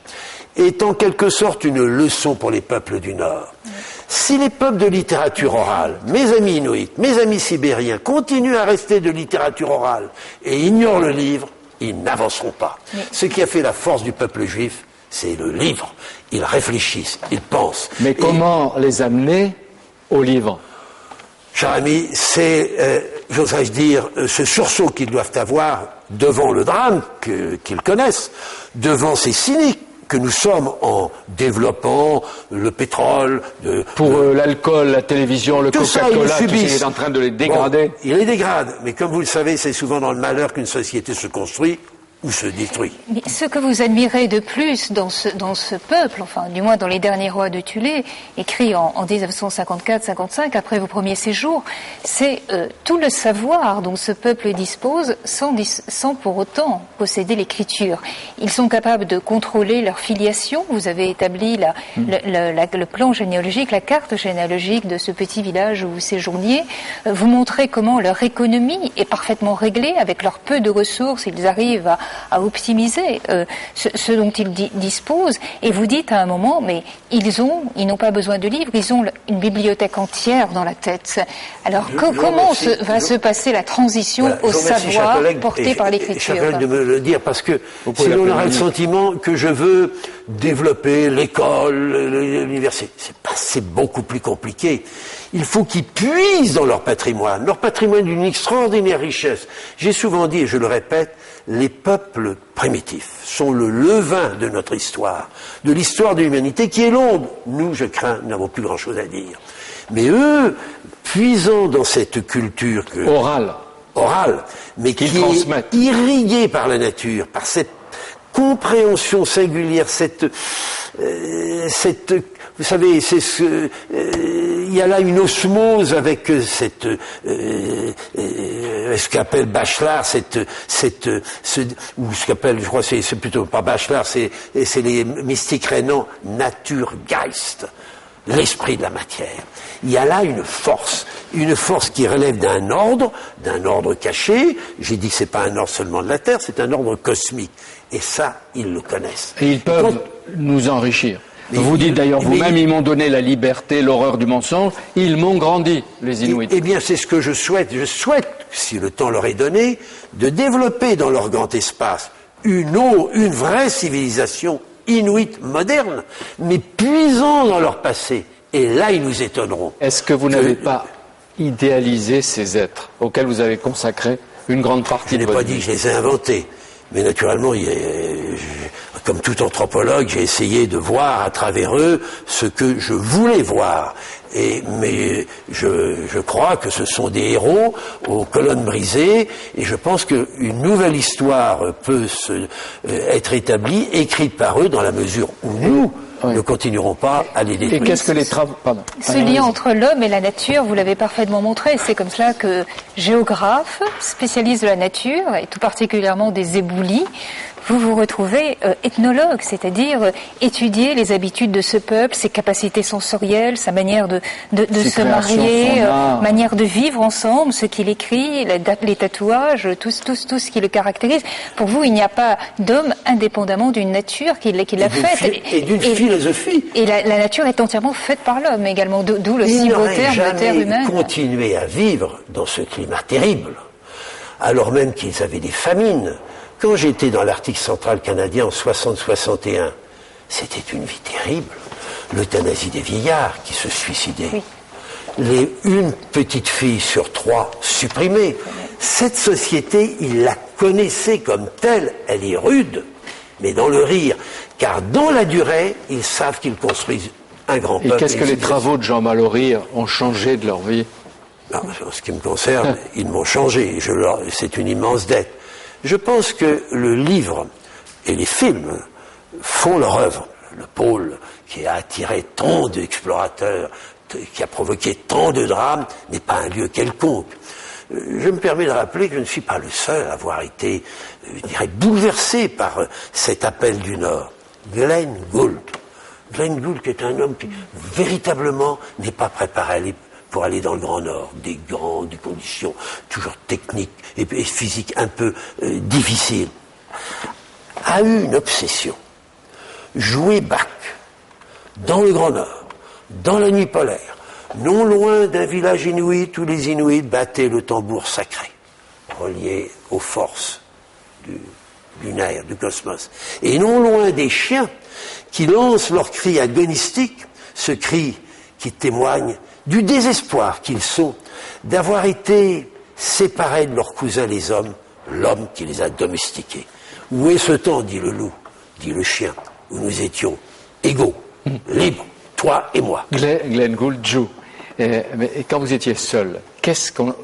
est en quelque sorte une leçon pour les peuples du Nord. Si les peuples de littérature orale, mes amis inuits, mes amis sibériens, continuent à rester de littérature orale et ignorent le livre, ils n'avanceront pas. Ce qui a fait la force du peuple juif, c'est le livre. Ils réfléchissent, ils pensent. Mais comment les amener au livre ? Cher ami, c'est, j'oserais dire, ce sursaut qu'ils doivent avoir devant le drame qu'ils connaissent, devant ces cyniques que nous sommes en développant le pétrole... Pour l'alcool, la télévision, le Coca-Cola, tout ça est en train de les dégrader. Bon, il les dégrade, mais comme vous le savez, c'est souvent dans le malheur qu'une société se construit ou se détruit. Mais ce que vous admirez de plus dans ce peuple, enfin du moins dans les derniers rois de Thulé, écrit en 1954-55, après vos premiers séjours, c'est tout le savoir dont ce peuple dispose sans pour autant posséder l'écriture. Ils sont capables de contrôler leur filiation. Vous avez établi le plan généalogique, la carte généalogique de ce petit village où vous séjourniez. Vous montrez comment leur économie est parfaitement réglée avec leur peu de ressources. Ils arrivent à optimiser ce dont ils disposent, et vous dites à un moment, mais ils n'ont pas besoin de livres, ils ont une bibliothèque entière dans la tête. Alors comment va se passer la transition au savoir porté par l'écriture? Je de me le dire, parce que sinon on aurait le sentiment que je veux développer l'école, l'université. C'est beaucoup plus compliqué. Il faut qu'ils puisent dans leur patrimoine d'une extraordinaire richesse. J'ai souvent dit, et je le répète, les peuples primitifs sont le levain de notre histoire, de l'histoire de l'humanité qui est longue. Nous, je crains, n'avons plus grand-chose à dire. Mais eux, puisant dans cette culture orale, orale, mais qui est irriguée par la nature, par cette compréhension singulière, vous savez, il y a là une osmose avec ce qu'appelle Bachelard, ou ce qu'appelle, je crois, c'est plutôt pas Bachelard, c'est les mystiques rénans, Naturgeist, l'esprit de la matière. Il y a là une force qui relève d'un ordre caché. J'ai dit que c'est pas un ordre seulement de la Terre, c'est un ordre cosmique. Et ça, ils le connaissent. Et ils peuvent nous enrichir. Vous dites d'ailleurs vous-même, ils m'ont donné la liberté, l'horreur du mensonge, ils m'ont grandi, les Inuits. Eh bien, c'est ce que je souhaite. Je souhaite, si le temps leur est donné, de développer dans leur grand espace une vraie civilisation inuite moderne, mais puisant dans leur passé. Et là, ils nous étonneront. Est-ce que vous n'avez pas idéalisé ces êtres auxquels vous avez consacré une grande partie de votre vie? Je n'ai pas dit que je les ai inventés. Mais naturellement, comme tout anthropologue, j'ai essayé de voir à travers eux ce que je voulais voir. Mais je crois que ce sont des héros aux colonnes brisées, et je pense qu'une nouvelle histoire peut être établie, écrite par eux, dans la mesure où nous ne continuerons pas à les détruire. Et qu'est-ce que les travaux... Pardon. Ce lien entre l'homme et la nature, vous l'avez parfaitement montré. C'est comme cela que géographes, spécialistes de la nature, et tout particulièrement des éboulis, vous vous retrouvez ethnologue, c'est-à-dire étudier les habitudes de ce peuple, ses capacités sensorielles, sa manière de se marier, manière de vivre ensemble, ce qu'il écrit, les tatouages, tout ce qui le caractérise. Pour vous, il n'y a pas d'homme indépendamment d'une nature qui l'a faite. Et d'une philosophie. Et la nature est entièrement faite par l'homme également, d'où le si beau terme de terre humaine. Ils n'auraient continué à vivre dans ce climat terrible, alors même qu'ils avaient des famines. Quand j'étais dans l'Arctique central canadien en 60-61, c'était une vie terrible. L'euthanasie des vieillards qui se suicidaient. Oui. Une petite fille sur 3 supprimée. Cette société, ils la connaissaient comme telle. Elle est rude, mais dans le rire. Car dans la durée, ils savent qu'ils construisent un grand peuple. Et qu'est-ce que les travaux de Jean Mallory ont changé de leur vie? En ce qui me concerne, ils m'ont changé. C'est une immense dette. Je pense que le livre et les films font leur œuvre. Le pôle qui a attiré tant d'explorateurs, qui a provoqué tant de drames, n'est pas un lieu quelconque. Je me permets de rappeler que je ne suis pas le seul à avoir été, je dirais, bouleversé par cet appel du Nord. Glenn Gould. Glenn Gould qui est un homme qui véritablement n'est pas préparé pour aller dans le Grand Nord, des conditions toujours techniques et physiques un peu difficiles, a eu une obsession. Jouer Bach dans le Grand Nord, dans la nuit polaire, non loin d'un village inuit où les Inuits battaient le tambour sacré, relié aux forces du lunaire, du cosmos, et non loin des chiens qui lancent leur cri agonistique, ce cri qui témoigne du désespoir qu'ils sont d'avoir été séparés de leurs cousins les hommes, l'homme qui les a domestiqués. Où est ce temps, dit le loup, dit le chien, où nous étions égaux, libres, toi et moi. Glenn Gould joue. Et quand vous étiez seul, qu'est-ce qu'on,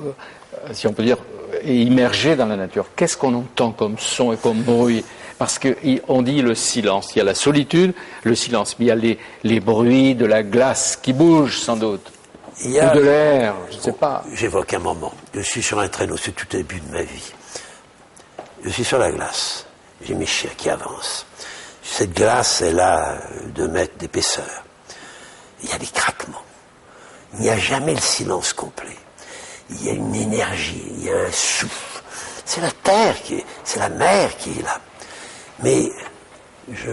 si on peut dire, immergé dans la nature, qu'est-ce qu'on entend comme son et comme bruit? Parce qu'on dit le silence, il y a la solitude, le silence, mais il y a les bruits de la glace qui bouge sans doute. Ou de l'air, je ne sais pas. J'évoque un moment. Je suis sur un traîneau, c'est tout le début de ma vie. Je suis sur la glace. J'ai mes chiens qui avancent. Cette glace, elle a 2 mètres d'épaisseur. Il y a des craquements. Il n'y a jamais le silence complet. Il y a une énergie, il y a un souffle. C'est la terre c'est la mer qui est là. Mais je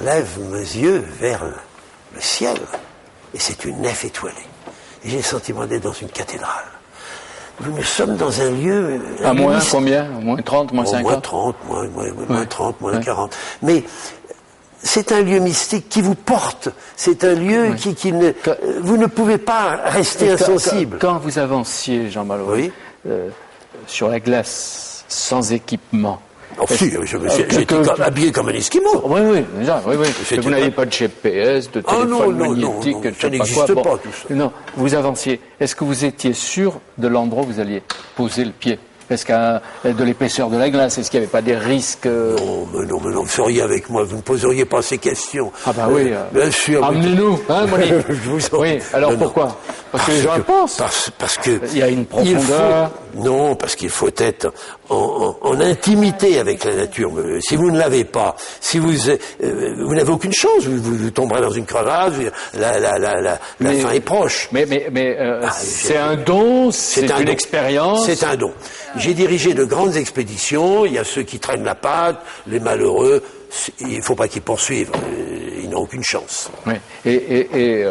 lève mes yeux vers le ciel. Et c'est une nef étoilée. Et j'ai le sentiment d'être dans une cathédrale. Nous sommes dans un lieu... À moins combien? Moins 30, moins 50? Moins 30, moins 30, moins 40. Mais c'est un lieu mystique qui vous porte. C'est un lieu qui ne... Vous ne pouvez pas rester insensible. Quand vous avanciez, Jean Mallory, sur la glace, sans équipement, Oh, si, j'étais habillé comme un Esquimau. Oui, déjà, oui. Vous n'aviez pas de GPS, de téléphone magnétique, non, ça n'existe pas, tout ça. Non, vous avanciez. Est-ce que vous étiez sûr de l'endroit où vous alliez poser le pied? Est-ce qu'il y a de l'épaisseur de la glace? Est-ce qu'il n'y avait pas des risques? Non, mais non, vous seriez avec moi, vous ne poseriez pas ces questions. Ah bah oui. Bien sûr. Amenez-nous, hein, Monique. Oui, alors non, pourquoi? Parce que les gens pensent. Parce que il y a une profondeur. Non, parce qu'il faut être en intimité avec la nature. Si vous ne l'avez pas, si vous n'avez aucune chance, vous tomberez dans une crevasse, la fin est proche. Mais c'est un don, c'est une expérience. C'est un don. J'ai dirigé de grandes expéditions, il y a ceux qui traînent la patte, les malheureux, il ne faut pas qu'ils poursuivent, ils n'ont aucune chance. Oui. Et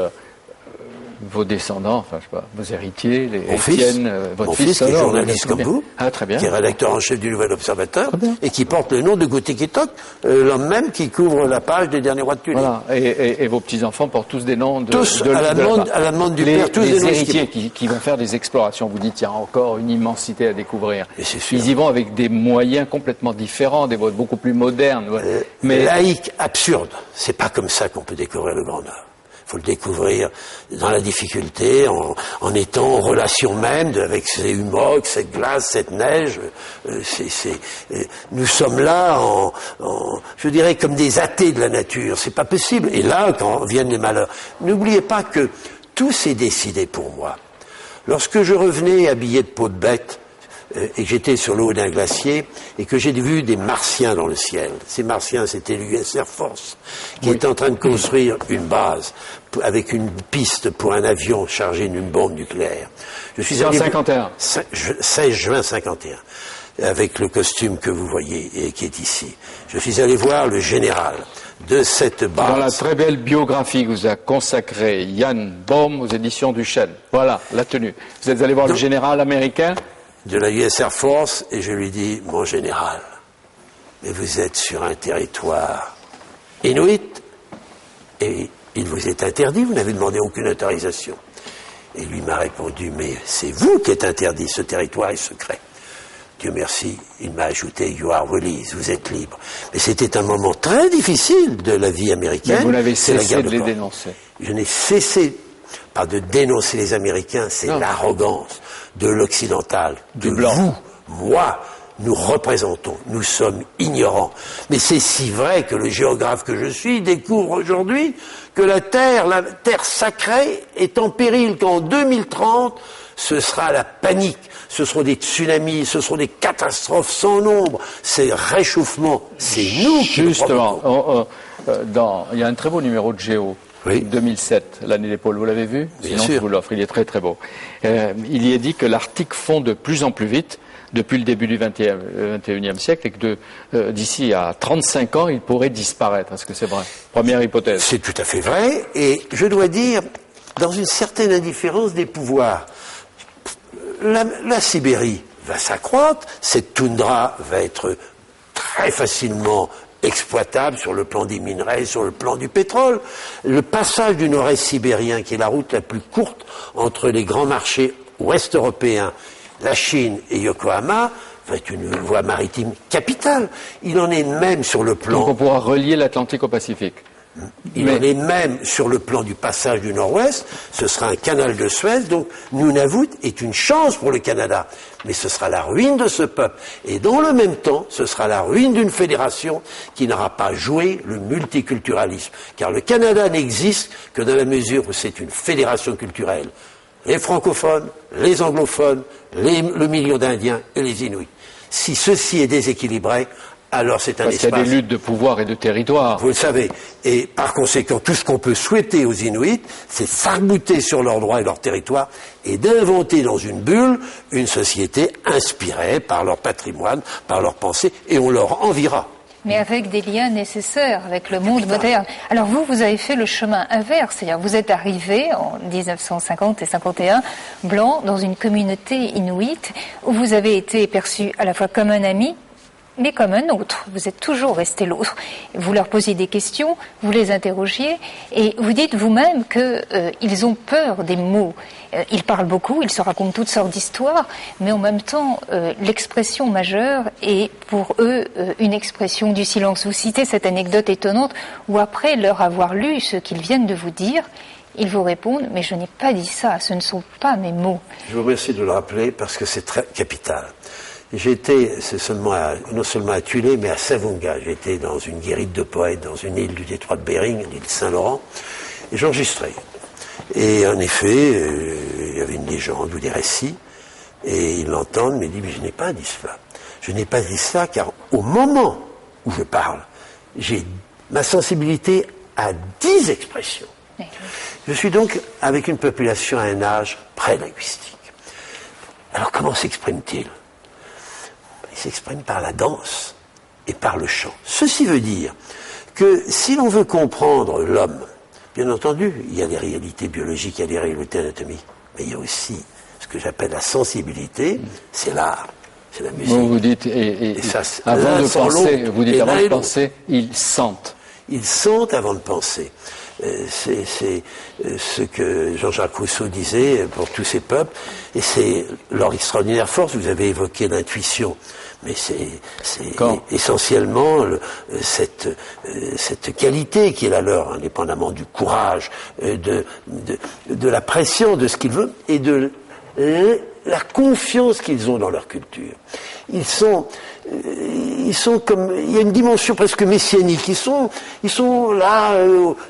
vos descendants, enfin, je sais pas, vos héritiers, votre fils, qui est journaliste comme vous, très bien. qui est rédacteur en chef du Nouvel Observateur, et qui porte le nom de Gauthier-Quétoc, l'homme même qui couvre la page des derniers rois de Tunis. Voilà. Et vos petits-enfants portent tous des noms de... Tous, à la demande du père, tous les héritiers qui vont faire des explorations. Vous dites, il y a encore une immensité à découvrir. Ils y vont avec des moyens complètement différents, des voies beaucoup plus modernes. Mais laïque, absurde. C'est pas comme ça qu'on peut découvrir le Grand Nord. Il faut le découvrir dans la difficulté, en étant en relation même avec ces humocs, cette glace, cette neige. Nous sommes là, je dirais, comme des athées de la nature. C'est pas possible. Et là, quand viennent les malheurs, n'oubliez pas que tout s'est décidé pour moi. Lorsque je revenais habillé de peau de bête, et que j'étais sur le haut d'un glacier, et que j'ai vu des martiens dans le ciel. Ces martiens, c'était l'US Air Force, qui était en train de construire une base, avec une piste pour un avion chargé d'une bombe nucléaire. Je suis en 51. 16 juin 51, avec le costume que vous voyez, et qui est ici. Je suis allé voir le général de cette base. Dans la très belle biographie que vous a consacrée Yann Baum aux éditions du Chêne. Voilà, la tenue. Vous êtes allé voir le général américain de la US Air Force, et je lui dis, mon général, mais vous êtes sur un territoire inuit, et il vous est interdit, vous n'avez demandé aucune autorisation. Et lui m'a répondu, mais c'est vous qui êtes interdit, ce territoire est secret. Dieu merci, il m'a ajouté, you are released, vous êtes libre. Mais c'était un moment très difficile de la vie américaine. Mais vous n'avez cessé de les dénoncer. Je n'ai cessé pas de dénoncer les Américains, c'est l'arrogance de l'occidental, du blanc. Moi, nous représentons, nous sommes ignorants. Mais c'est si vrai que le géographe que je suis découvre aujourd'hui que la terre sacrée est en péril, qu'en 2030, ce sera la panique, ce seront des tsunamis, ce seront des catastrophes sans nombre, ces réchauffements, c'est nous qui le provoquons. Justement, il y a un très beau numéro de Géo. Oui. 2007, l'année des pôles, vous l'avez vu? Bien sûr. Je vous l'offre, il est très très beau. Il y est dit que l'Arctique fond de plus en plus vite depuis le début du 21e siècle et que d'ici à 35 ans, il pourrait disparaître. Est-ce que c'est vrai? Première hypothèse. C'est tout à fait vrai, et je dois dire, dans une certaine indifférence des pouvoirs, la Sibérie va s'accroître, cette toundra va être très facilement exploitable sur le plan des minerais, sur le plan du pétrole. Le passage du nord-est sibérien, qui est la route la plus courte entre les grands marchés ouest européens, la Chine et Yokohama, va être une voie maritime capitale. Il en est même sur le plan... Donc on pourra relier l'Atlantique au Pacifique. Il en est même sur le plan du passage du Nord-Ouest, ce sera un canal de Suez, donc Nunavut est une chance pour le Canada, mais ce sera la ruine de ce peuple. Et dans le même temps, ce sera la ruine d'une fédération qui n'aura pas joué le multiculturalisme. Car le Canada n'existe que dans la mesure où c'est une fédération culturelle. Les francophones, les anglophones, le million d'Indiens et les Inuits. Si ceci est déséquilibré, alors c'est un espace. Parce qu'il y a des luttes de pouvoir et de territoire. Vous le savez. Et par conséquent, tout ce qu'on peut souhaiter aux Inuits, c'est s'arc-bouter sur leurs droits et leur territoire et d'inventer dans une bulle une société inspirée par leur patrimoine, par leur pensée, et on leur enviera. Mais avec des liens nécessaires avec le monde moderne. Alors vous avez fait le chemin inverse, c'est-à-dire vous êtes arrivé en 1950 et 51, blanc, dans une communauté inuite, où vous avez été perçu à la fois comme un ami, mais comme un autre. Vous êtes toujours resté l'autre. Vous leur posiez des questions, vous les interrogiez, et vous dites vous-même qu'ils ont peur des mots. Ils parlent beaucoup, ils se racontent toutes sortes d'histoires, mais en même temps, l'expression majeure est pour eux une expression du silence. Vous citez cette anecdote étonnante où après leur avoir lu ce qu'ils viennent de vous dire, ils vous répondent « mais je n'ai pas dit ça, ce ne sont pas mes mots ». Je vous remercie de le rappeler parce que c'est très capital. J'ai été non seulement à Tulé, mais à Savunga. J'étais dans une guérite de poètes, dans une île du détroit de Bering, l'île Saint-Laurent, et j'enregistrais. Et en effet, il y avait une légende ou des récits, et ils l'entendent, mais ils disent « mais je n'ai pas dit cela. Je n'ai pas dit cela car au moment où je parle, ma sensibilité à 10 expressions. Je suis donc avec une population à un âge pré-linguistique. Alors comment s'exprime-t-il ? Il s'exprime par la danse et par le chant. Ceci veut dire que si l'on veut comprendre l'homme, bien entendu, il y a des réalités biologiques, il y a des réalités anatomiques, mais il y a aussi ce que j'appelle la sensibilité, c'est l'art, c'est la musique. Vous dites, et ça, avant de penser, vous dites avant de penser, ils sentent. Ils sentent avant de penser. C'est ce que Jean-Jacques Rousseau disait pour tous ces peuples, et c'est leur extraordinaire force. Vous avez évoqué l'intuition, mais c'est essentiellement cette qualité qui est la leur, indépendamment du courage, de la pression de ce qu'ils veulent et de la confiance qu'ils ont dans leur culture. Ils sont comme, il y a une dimension presque messianique. Ils sont là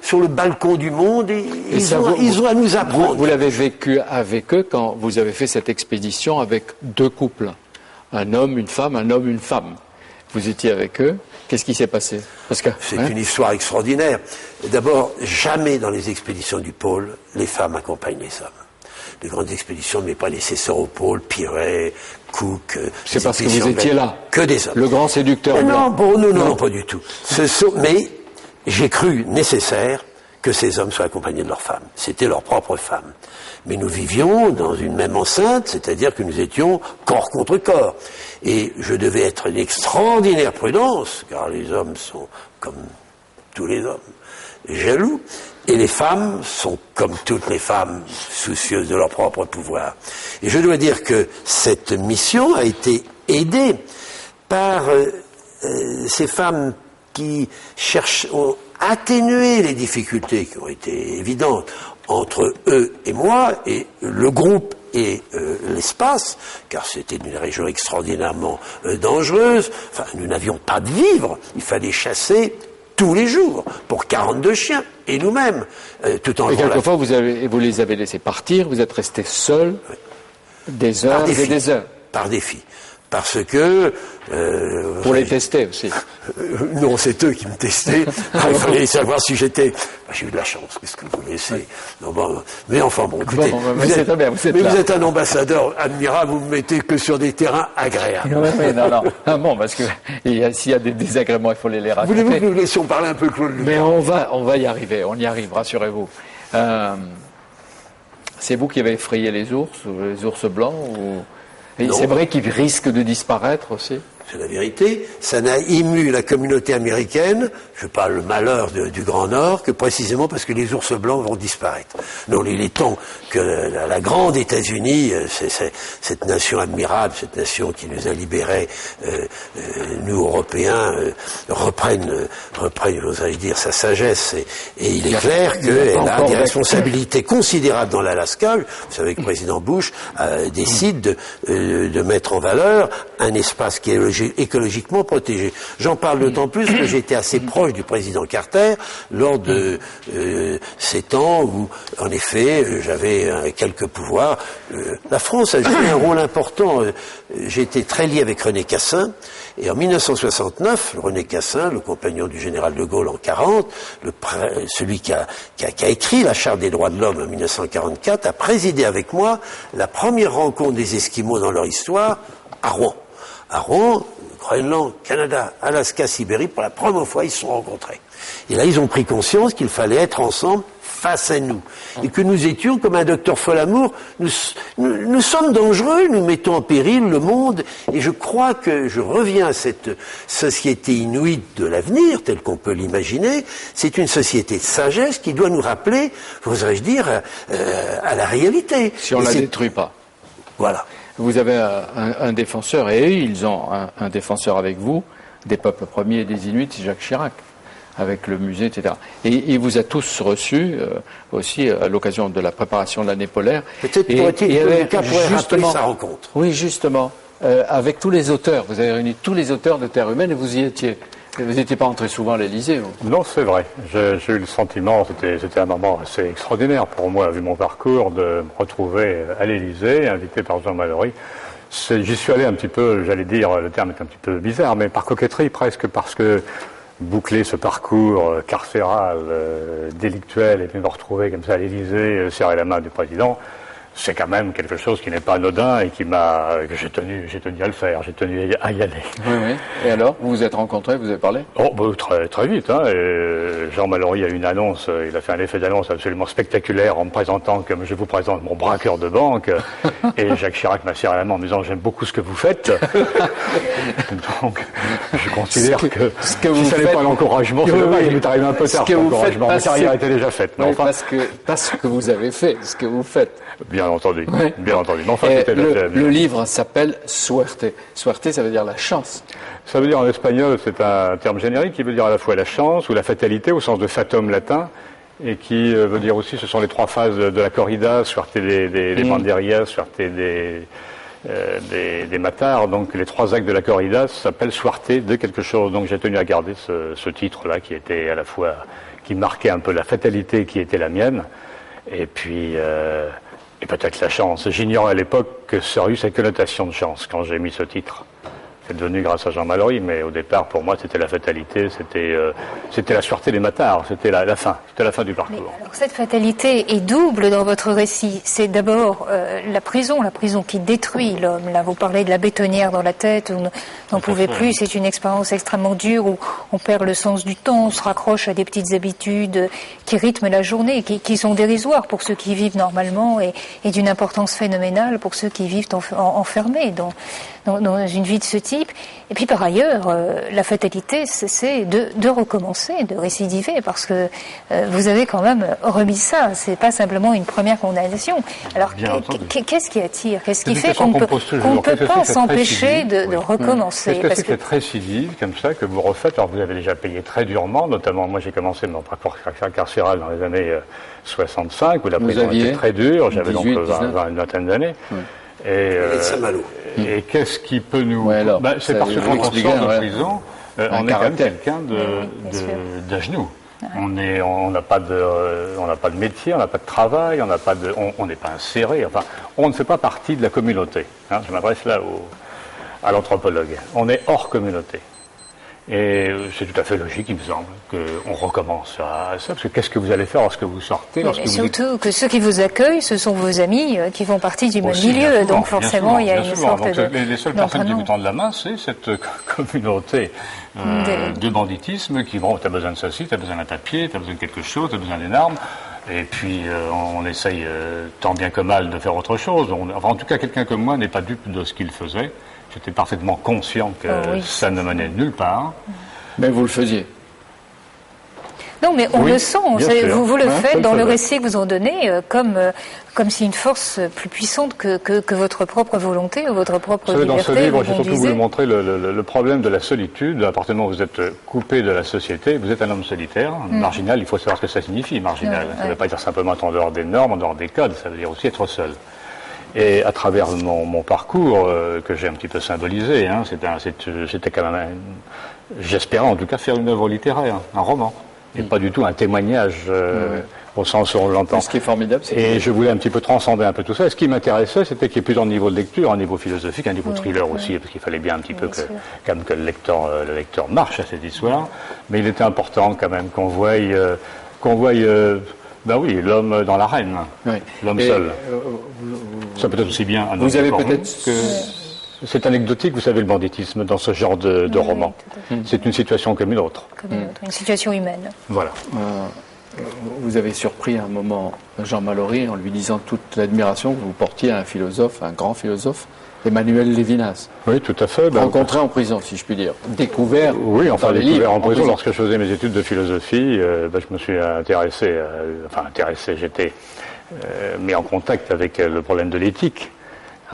sur le balcon du monde et ils ont à nous apprendre. Vous l'avez vécu avec eux quand vous avez fait cette expédition avec 2 couples, un homme, une femme, un homme, une femme. Vous étiez avec eux. Qu'est-ce qui s'est passé? C'est une histoire extraordinaire. D'abord, jamais dans les expéditions du pôle, les femmes accompagnent les hommes. De grandes expéditions, mais pas nécessaires au pôle, Piret, Cook. C'est parce que vous étiez là. Que des hommes. Le grand séducteur. Non, non, pas du tout. Mais j'ai cru nécessaire que ces hommes soient accompagnés de leurs femmes. C'était leurs propres femmes. Mais nous vivions dans une même enceinte, c'est-à-dire que nous étions corps contre corps. Et je devais être une extraordinaire prudence, car les hommes sont, comme tous les hommes, jaloux. Et les femmes sont, comme toutes les femmes, soucieuses de leur propre pouvoir. Et je dois dire que cette mission a été aidée par ces femmes qui ont atténué les difficultés qui ont été évidentes entre eux et moi, et le groupe et l'espace, car c'était une région extraordinairement dangereuse. Enfin, nous n'avions pas de vivres, il fallait chasser tous les jours, pour 42 chiens, et nous-mêmes, tout en... Et quelquefois, vous les avez laissés partir, vous êtes restés seuls, des heures et des heures. Par défi. Parce que... pour les tester aussi. Non, c'est eux qui me testaient. Il fallait savoir si j'étais... J'ai eu de la chance, qu'est-ce que vous voulez, mais enfin, bon, écoutez, vous êtes un ambassadeur admirable, vous me mettez que sur des terrains agréables. Non. Ah bon, parce que s'il y a des désagréments, il faut les raconter. Voulez-vous que nous laissions parler un peu Claude Lucas? Mais on va y arriver, on y arrive, rassurez-vous. C'est vous qui avez effrayé les ours blancs ou... Et c'est vrai qu'ils risquent de disparaître aussi. C'est la vérité. Ça n'a ému la communauté américaine, je parle le malheur du Grand Nord, que précisément parce que les ours blancs vont disparaître. Non, il est temps que la grande États-Unis, cette nation admirable, cette nation qui nous a libérés, nous Européens, reprenne, j'oserais dire, sa sagesse. Et il est clair qu'elle a des responsabilités considérables dans l'Alaska. Vous savez que le président Bush décide de mettre en valeur un espace qui est écologiquement protégé. J'en parle d'autant plus que j'étais assez proche du président Carter lors de ces temps où, en effet, j'avais quelques pouvoirs. La France a joué un rôle important. J'ai été très lié avec René Cassin, et en 1969, René Cassin, le compagnon du général de Gaulle en 40, celui qui a écrit la Charte des droits de l'homme en 1944, a présidé avec moi la première rencontre des Esquimaux dans leur histoire à Rouen. À Rouen, Groenland, Canada, Alaska, Sibérie, pour la première fois, ils se sont rencontrés. Et là, ils ont pris conscience qu'il fallait être ensemble face à nous. Et que nous étions, comme un docteur Folamour, nous sommes dangereux, nous mettons en péril le monde. Et je crois que je reviens à cette société inuite de l'avenir, telle qu'on peut l'imaginer. C'est une société de sagesse qui doit nous rappeler, oserais-je dire, à la réalité. Si on ne la détruit pas. Voilà. Vous avez un défenseur, et eux, ils ont un défenseur avec vous, des peuples premiers et des Inuits, c'est Jacques Chirac, avec le musée, etc. Et il vous a tous reçus, aussi à l'occasion de la préparation de l'année polaire. Peut-être pourrait-il rappeler sa rencontre. Oui, justement, avec tous les auteurs. Vous avez réuni tous les auteurs de Terre humaine et vous y étiez. Vous n'étiez pas entré souvent à l'Élysée, vous? Non, c'est vrai. J'ai eu le sentiment, c'était un moment assez extraordinaire pour moi, vu mon parcours, de me retrouver à l'Élysée, invité par Jean Mallory. J'y suis allé un petit peu, j'allais dire, le terme est un petit peu bizarre, mais par coquetterie presque, parce que boucler ce parcours carcéral, délictuel, et puis me retrouver comme ça à l'Élysée, serrer la main du président, c'est quand même quelque chose qui n'est pas anodin et que j'ai tenu à le faire, j'ai tenu à y aller. Oui, oui. Et alors, vous vous êtes rencontrés, vous avez parlé? Oh, bah, très vite, hein. Jean Mallory a eu une annonce, il a fait un effet d'annonce absolument spectaculaire en me présentant comme je vous présente mon braqueur de banque. Et Jacques Chirac m'a serré la main en me disant j'aime beaucoup ce que vous faites. Donc, je considère que si ça n'est pas l'encouragement, c'est dommage, il m'est arrivé un peu tard cet encouragement. Ma carrière était déjà faite. Oui, enfin, pas ce que vous avez fait, ce que vous faites. Bien entendu, oui. Bien entendu. Mais enfin, le livre s'appelle Suerte. Suerte, ça veut dire la chance. Ça veut dire en espagnol, c'est un terme générique qui veut dire à la fois la chance ou la fatalité au sens de fatum latin, et qui veut dire aussi, ce sont les trois phases de la corrida, Suerte des banderias, Suerte des matars. Donc les trois actes de la corrida s'appellent Suerte de quelque chose. Donc j'ai tenu à garder ce titre-là qui était à la fois, qui marquait un peu la fatalité qui était la mienne, et puis et peut-être la chance. J'ignorais à l'époque que ça aurait eu cette connotation de chance quand j'ai mis ce titre. C'est devenu grâce à Jean Mallory, mais au départ, pour moi, c'était la fatalité, c'était la sûreté des matards, c'était la fin du parcours. Mais alors, cette fatalité est double dans votre récit. C'est d'abord la prison qui détruit l'homme. Là, vous parlez de la bétonnière dans la tête, on n'en pouvait plus. C'est une expérience extrêmement dure où on perd le sens du temps, on se raccroche à des petites habitudes qui rythment la journée, qui sont dérisoires pour ceux qui vivent normalement et d'une importance phénoménale pour ceux qui vivent enfermés dans une vie de ce type. Et puis par ailleurs, la fatalité, c'est de recommencer, de récidiver, parce que vous avez quand même remis ça. C'est pas simplement une première condamnation. Alors qu'est-ce qui attire? Qu'est-ce qui fait qu'on ne peut pas s'empêcher de recommencer? Qu'est-ce que c'est que cette récidive comme ça que vous refaites? Alors vous avez déjà payé très durement, notamment moi j'ai commencé mon parcours carcéral dans les années 65 où la prison était très dure. J'avais donc une vingtaine d'années. Et qu'est-ce qui peut nous... c'est parce que quand on sort de prison, on est quand même quelqu'un d'à genoux. Ouais. On n'a pas de métier, on n'a pas de travail, on n'est pas inséré. Enfin, on ne fait pas partie de la communauté. Hein, je m'adresse là à l'anthropologue. On est hors communauté. Et c'est tout à fait logique, il me semble, qu'on recommence à ça, parce que qu'est-ce que vous allez faire lorsque vous sortez? Surtout que ceux qui vous accueillent, ce sont vos amis qui font partie du même milieu, donc forcément il y a une sorte de... Les seules personnes qui vous tendent la main, c'est cette communauté de banditisme qui, bon, t'as besoin de ceci, t'as besoin d'un papier, t'as besoin de quelque chose, t'as besoin d'une arme, et puis on essaye tant bien que mal de faire autre chose. En tout cas, quelqu'un comme moi n'est pas dupe de ce qu'il faisait. J'étais parfaitement conscient que ça ne menait nulle part. Mais vous le faisiez. Non, mais on le sent. Vous le faites dans le récit que vous en donnez, comme si une force plus puissante que votre propre volonté ou votre propre liberté. Dans ce livre, j'ai surtout voulu montrer le problème de la solitude. À partir du moment où vous êtes coupé de la société, vous êtes un homme solitaire, marginal. Il faut savoir ce que ça signifie, marginal. Ça ne veut pas dire simplement être en dehors des normes, en dehors des codes. Ça veut dire aussi être seul. Et à travers mon parcours, que j'ai un petit peu symbolisé, hein, c'était quand même, j'espérais en tout cas faire une œuvre littéraire, un roman, et pas du tout un témoignage au sens où on l'entend. Ce qui est formidable, et je voulais un petit peu transcender un peu tout ça. Et ce qui m'intéressait, c'était qu'il y ait plusieurs niveaux de lecture, un niveau philosophique, un niveau thriller aussi, parce qu'il fallait bien un petit peu que le lecteur marche à cette histoire. Mais il était important quand même qu'on voie ben oui, l'homme dans l'arène, l'homme seul. Ça peut être aussi bien un homme. Vous avez peut-être C'est anecdotique, vous savez, le banditisme dans ce genre de roman. C'est une situation comme une autre. Une situation humaine. Voilà. Vous avez surpris à un moment Jean Mallory en lui disant toute l'admiration que vous portiez à un philosophe, un grand philosophe, Emmanuel Lévinas. Oui, tout à fait. Rencontré en prison, si je puis dire. Découvert. Oui, enfin dans les découvert livres, en prison. Lorsque je faisais mes études de philosophie, je me suis intéressé, j'étais mis en contact avec le problème de l'éthique.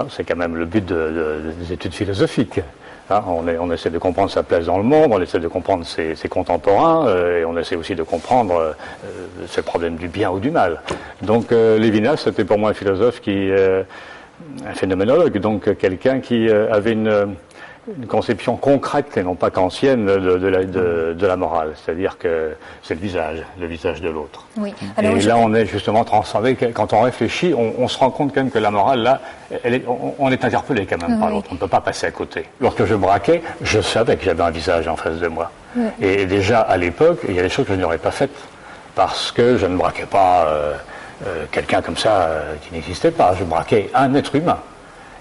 C'est quand même le but des études philosophiques. On essaie de comprendre sa place dans le monde, on essaie de comprendre ses contemporains, et on essaie aussi de comprendre ce problème du bien ou du mal. Donc Lévinas, c'était pour moi un philosophe un phénoménologue, donc quelqu'un qui avait une conception concrète et non pas kantienne de la morale. C'est-à-dire que c'est le visage de l'autre. Oui. Alors, là, on est justement transcendé. Quand on réfléchit, on se rend compte quand même que la morale, là, on est interpellé quand même par l'autre. On ne peut pas passer à côté. Lorsque je braquais, je savais que j'avais un visage en face de moi. Oui. Et déjà, à l'époque, il y a des choses que je n'aurais pas faites parce que je ne braquais pas quelqu'un comme ça qui n'existait pas. Je braquais un être humain.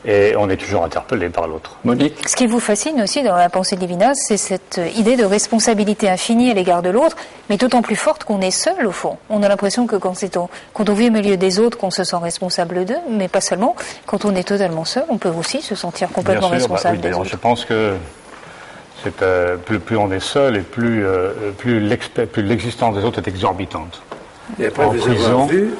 Et on est toujours interpellé par l'autre. Monique ? Ce qui vous fascine aussi dans la pensée de Lévinas, c'est cette idée de responsabilité infinie à l'égard de l'autre, mais d'autant plus forte qu'on est seul au fond. On a l'impression que quand on vit au milieu des autres, qu'on se sent responsable d'eux, mais pas seulement. Quand on est totalement seul, on peut aussi se sentir complètement responsable des autres. Je pense que plus on est seul et plus l'existence des autres est exorbitante. Et après,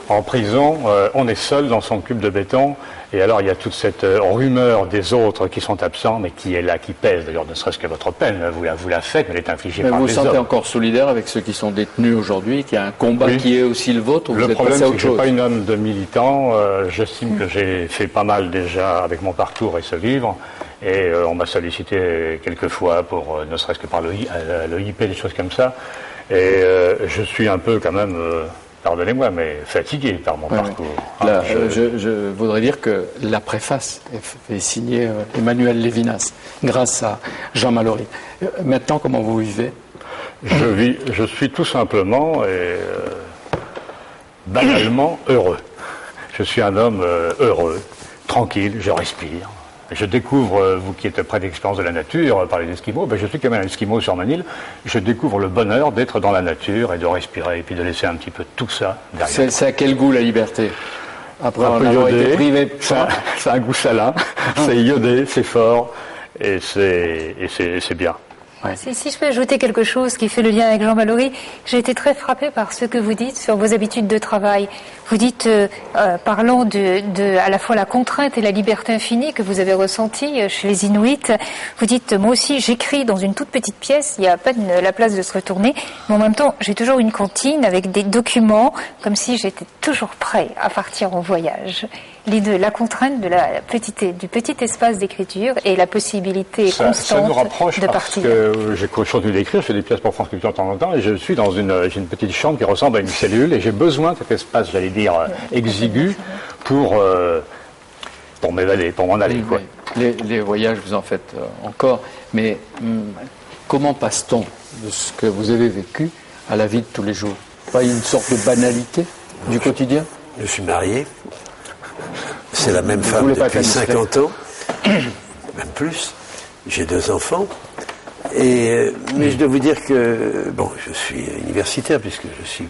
en prison, on est seul dans son cube de béton, et alors il y a toute cette rumeur des autres qui sont absents, mais qui est là, qui pèse. D'ailleurs, ne serait-ce que votre peine, vous la faites, mais elle est infligée par les hommes. Vous vous sentez encore solidaire avec ceux qui sont détenus aujourd'hui, qu'il y a un combat qui est aussi le vôtre, ou le vous êtes problème, passé à c'est autre que je chose? ne suis pas une homme de militant. J'estime que j'ai fait pas mal déjà avec mon parcours et ce livre. Et on m'a sollicité quelques fois pour, ne serait-ce que par le IP, des choses comme ça. Et je suis un peu quand même... pardonnez-moi, mais fatigué par mon parcours. Là, je voudrais dire que la préface est signée Emmanuel Lévinas, grâce à Jean Mallory. Maintenant, comment vous vivez ? Je suis tout simplement et banalement heureux. Je suis un homme heureux, tranquille, je respire. Je découvre, vous qui êtes près d'expérience de la nature, par les Esquimaux, je suis quand même un Esquimau sur ma île, je découvre le bonheur d'être dans la nature et de respirer, et puis de laisser un petit peu tout ça derrière. C'est à quel goût la liberté ? Après un peu avoir iodé, été privé de ça a un goût salin, c'est iodé, c'est fort, et c'est bien. Ouais. Si je peux ajouter quelque chose qui fait le lien avec Jean Mallory, j'ai été très frappée par ce que vous dites sur vos habitudes de travail. Vous dites, parlant de à la fois la contrainte et la liberté infinie que vous avez ressentie chez les Inuits, vous dites, moi aussi j'écris dans une toute petite pièce, il y a à peine la place de se retourner, mais en même temps j'ai toujours une cantine avec des documents, comme si j'étais toujours prêt à partir en voyage. L'idée, la contrainte de du petit espace d'écriture et la possibilité constante ça nous rapproche de parce partir. Que j'ai continué d'écrire, je fais des pièces pour France Culture de temps en temps, et je suis dans j'ai une petite chambre qui ressemble à une cellule, et j'ai besoin de cet espace, j'allais dire, exigu pour m'évader, pour m'en aller. Quoi. Les voyages, vous en faites encore, mais comment passe-t-on de ce que vous avez vécu à la vie de tous les jours ? Pas une sorte de banalité du quotidien ? Je suis marié. C'est la même femme depuis 50 ans, même plus. J'ai 2 enfants. Mais je dois vous dire que, je suis universitaire puisque je suis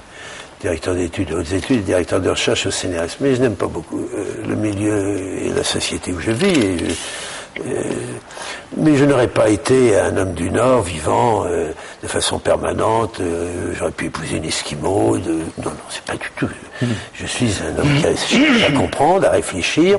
directeur d'études, hautes études, directeur de recherche au CNRS, mais je n'aime pas beaucoup le milieu et la société où je vis. Mais je n'aurais pas été un homme du Nord vivant de façon permanente. J'aurais pu épouser une Esquimau. Non, c'est pas du tout. Je suis un homme qui cherche à comprendre, à réfléchir,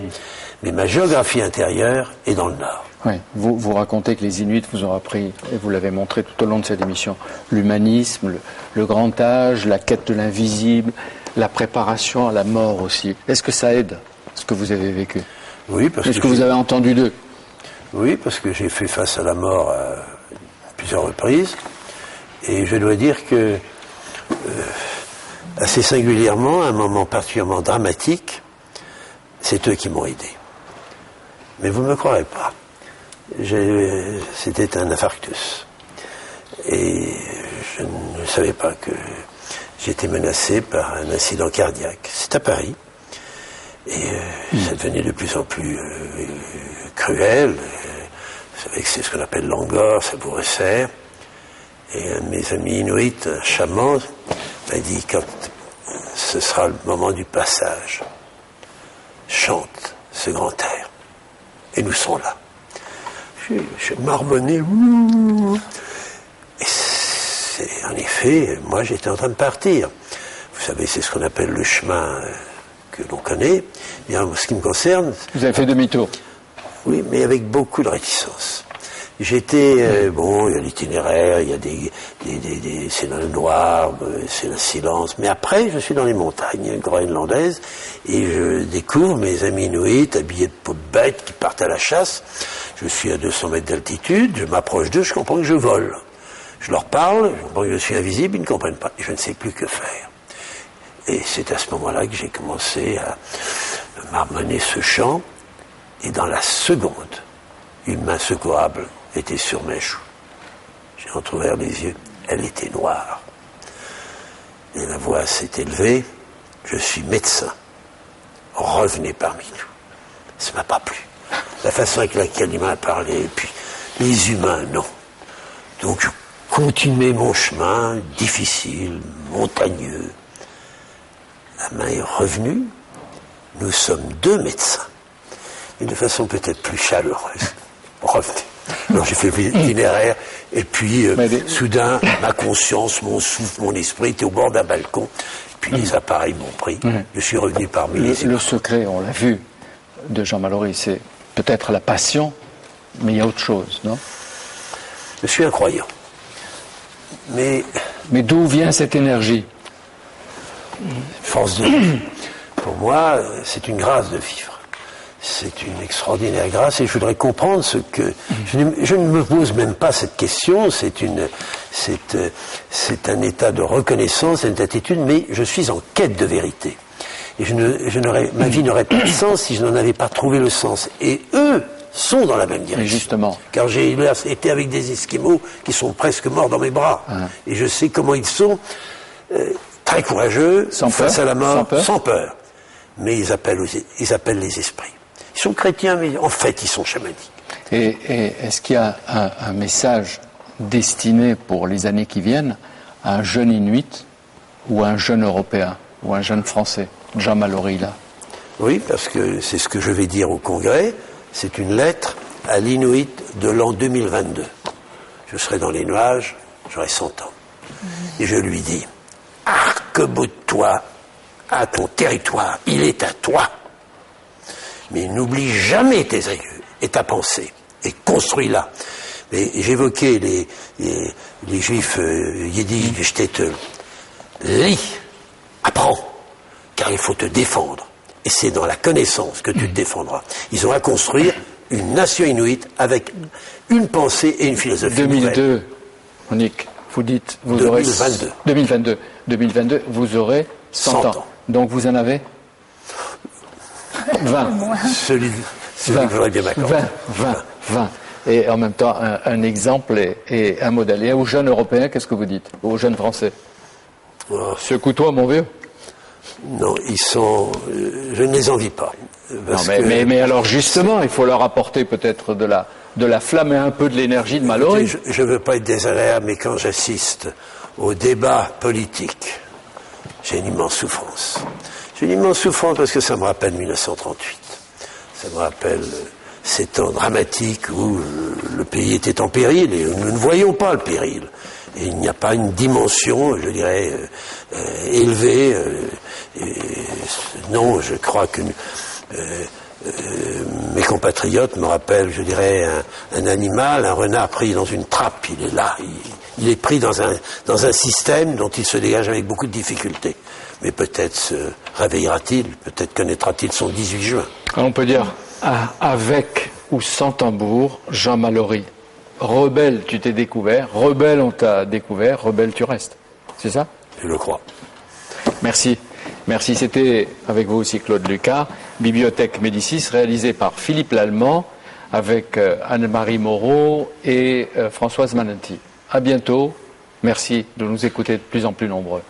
mais ma géographie intérieure est dans le Nord. Oui, vous racontez que les Inuits vous ont appris, et vous l'avez montré tout au long de cette émission, l'humanisme, le grand âge, la quête de l'invisible, la préparation à la mort aussi. Est-ce que ça aide, ce que vous avez vécu ? Oui, parce Est-ce que vous avez entendu d'eux ? Oui, parce que j'ai fait face à la mort à plusieurs reprises. Et je dois dire que, assez singulièrement, à un moment particulièrement dramatique, c'est eux qui m'ont aidé. Mais vous ne me croirez pas. C'était un infarctus. Et je ne savais pas que j'étais menacé par un accident cardiaque. C'est à Paris. Et ça devenait de plus en plus cruel, Vous savez que c'est ce qu'on appelle l'angor, ça vous resserre. Et un de mes amis inuits, un chaman, m'a dit, quand ce sera le moment du passage, chante ce grand air. Et nous sommes là. J'ai marmonné. Et c'est, en effet, moi j'étais en train de partir. Vous savez, c'est ce qu'on appelle le chemin que l'on connaît. Bien, en ce qui me concerne... Vous avez fait demi-tour. Oui, mais avec beaucoup de réticence. J'étais, bon, il y a l'itinéraire, il y a c'est dans le noir, c'est le silence. Mais après, je suis dans les montagnes groenlandaises et je découvre mes amis inuits habillés de peau de bête qui partent à la chasse. Je suis à 200 mètres d'altitude, je m'approche d'eux, je comprends que je vole. Je leur parle, je comprends que je suis invisible, ils ne comprennent pas. Et je ne sais plus que faire. Et c'est à ce moment-là que j'ai commencé à marmonner ce chant. Et dans la seconde, une main secourable était sur mes joues. J'ai entrouvert les yeux, elle était noire. Et la voix s'est élevée, je suis médecin. Revenez parmi nous. Ça ne m'a pas plu. La façon avec laquelle il m'a parlé, et puis les humains, non. Donc je continuais mon chemin, difficile, montagneux. La main est revenue, nous sommes deux médecins. Et de façon peut-être plus chaleureuse. Revenez. Alors j'ai fait l'itinéraire, et puis soudain, ma conscience, mon souffle, mon esprit était au bord d'un balcon, puis les appareils m'ont pris. Je suis revenu parmi les... Le secret, on l'a vu, de Jean Mallory, c'est peut-être la passion, mais il y a autre chose, non? Je suis un croyant. Mais d'où vient cette énergie? Force de vivre. Pour moi, c'est une grâce de vivre. C'est une extraordinaire grâce et je voudrais comprendre ce que... Je ne me pose même pas cette question, c'est un état de reconnaissance, c'est une attitude, mais je suis en quête de vérité. Et ma vie n'aurait pas de sens si je n'en avais pas trouvé le sens. Et eux sont dans la même direction. Mais justement. Car j'ai été avec des Esquimaux qui sont presque morts dans mes bras. Et je sais comment ils sont, très courageux, face à la mort, sans peur. Mais ils appellent les esprits. Ils sont chrétiens, mais en fait, ils sont chamaniques. Et est-ce qu'il y a un message destiné pour les années qui viennent à un jeune Inuit ou à un jeune Européen ou à un jeune Français, Jean Mallory, là? Oui, parce que c'est ce que je vais dire au Congrès. C'est une lettre à l'Inuit de l'an 2022. Je serai dans les nuages, j'aurai 100 ans. Et je lui dis, arc-boute-toi à ton territoire, il est à toi. Mais n'oublie jamais tes aïeux et ta pensée, et construis-la. Mais j'évoquais les juifs yiddish, shtetl. Lis, apprends, car il faut te défendre. Et c'est dans la connaissance que tu te défendras. Ils ont à construire une nation inuite avec une pensée et une philosophie 2002, nouvelle. Monique, vous dites... 2022, vous aurez 100 ans. Donc vous en avez 20. Celui que j'aurais bien m'accorder. 20. Et en même temps, un exemple et un modèle. Et aux jeunes Européens, qu'est-ce que vous dites? Aux jeunes Français? Secoue-toi, mon vieux. Non, ils sont... je ne les envie pas. Mais alors justement, il faut leur apporter peut-être de la flamme et un peu de l'énergie de Mallory. Je ne veux pas être désagréable, mais quand j'assiste au débat politique, j'ai une immense souffrance. J'ai une immense souffrance parce que ça me rappelle 1938. Ça me rappelle ces temps dramatiques où le pays était en péril et nous ne voyons pas le péril. Et il n'y a pas une dimension, je dirais, élevée. Non, je crois que mes compatriotes me rappellent, je dirais, un animal, un renard pris dans une trappe. Il est là, il est pris dans un système dont il se dégage avec beaucoup de difficultés. Mais peut-être se réveillera-t-il, peut-être connaîtra-t-il son 18 juin. On peut dire, avec ou sans tambour, Jean Mallory. Rebelle, tu t'es découvert. Rebelle, on t'a découvert. Rebelle, tu restes. C'est ça? Je le crois. Merci. Merci. C'était avec vous aussi Claude Lucas. Bibliothèque Médicis, réalisée par Philippe Lallemand, avec Anne-Marie Moreau et Françoise Manenti. À bientôt. Merci de nous écouter de plus en plus nombreux.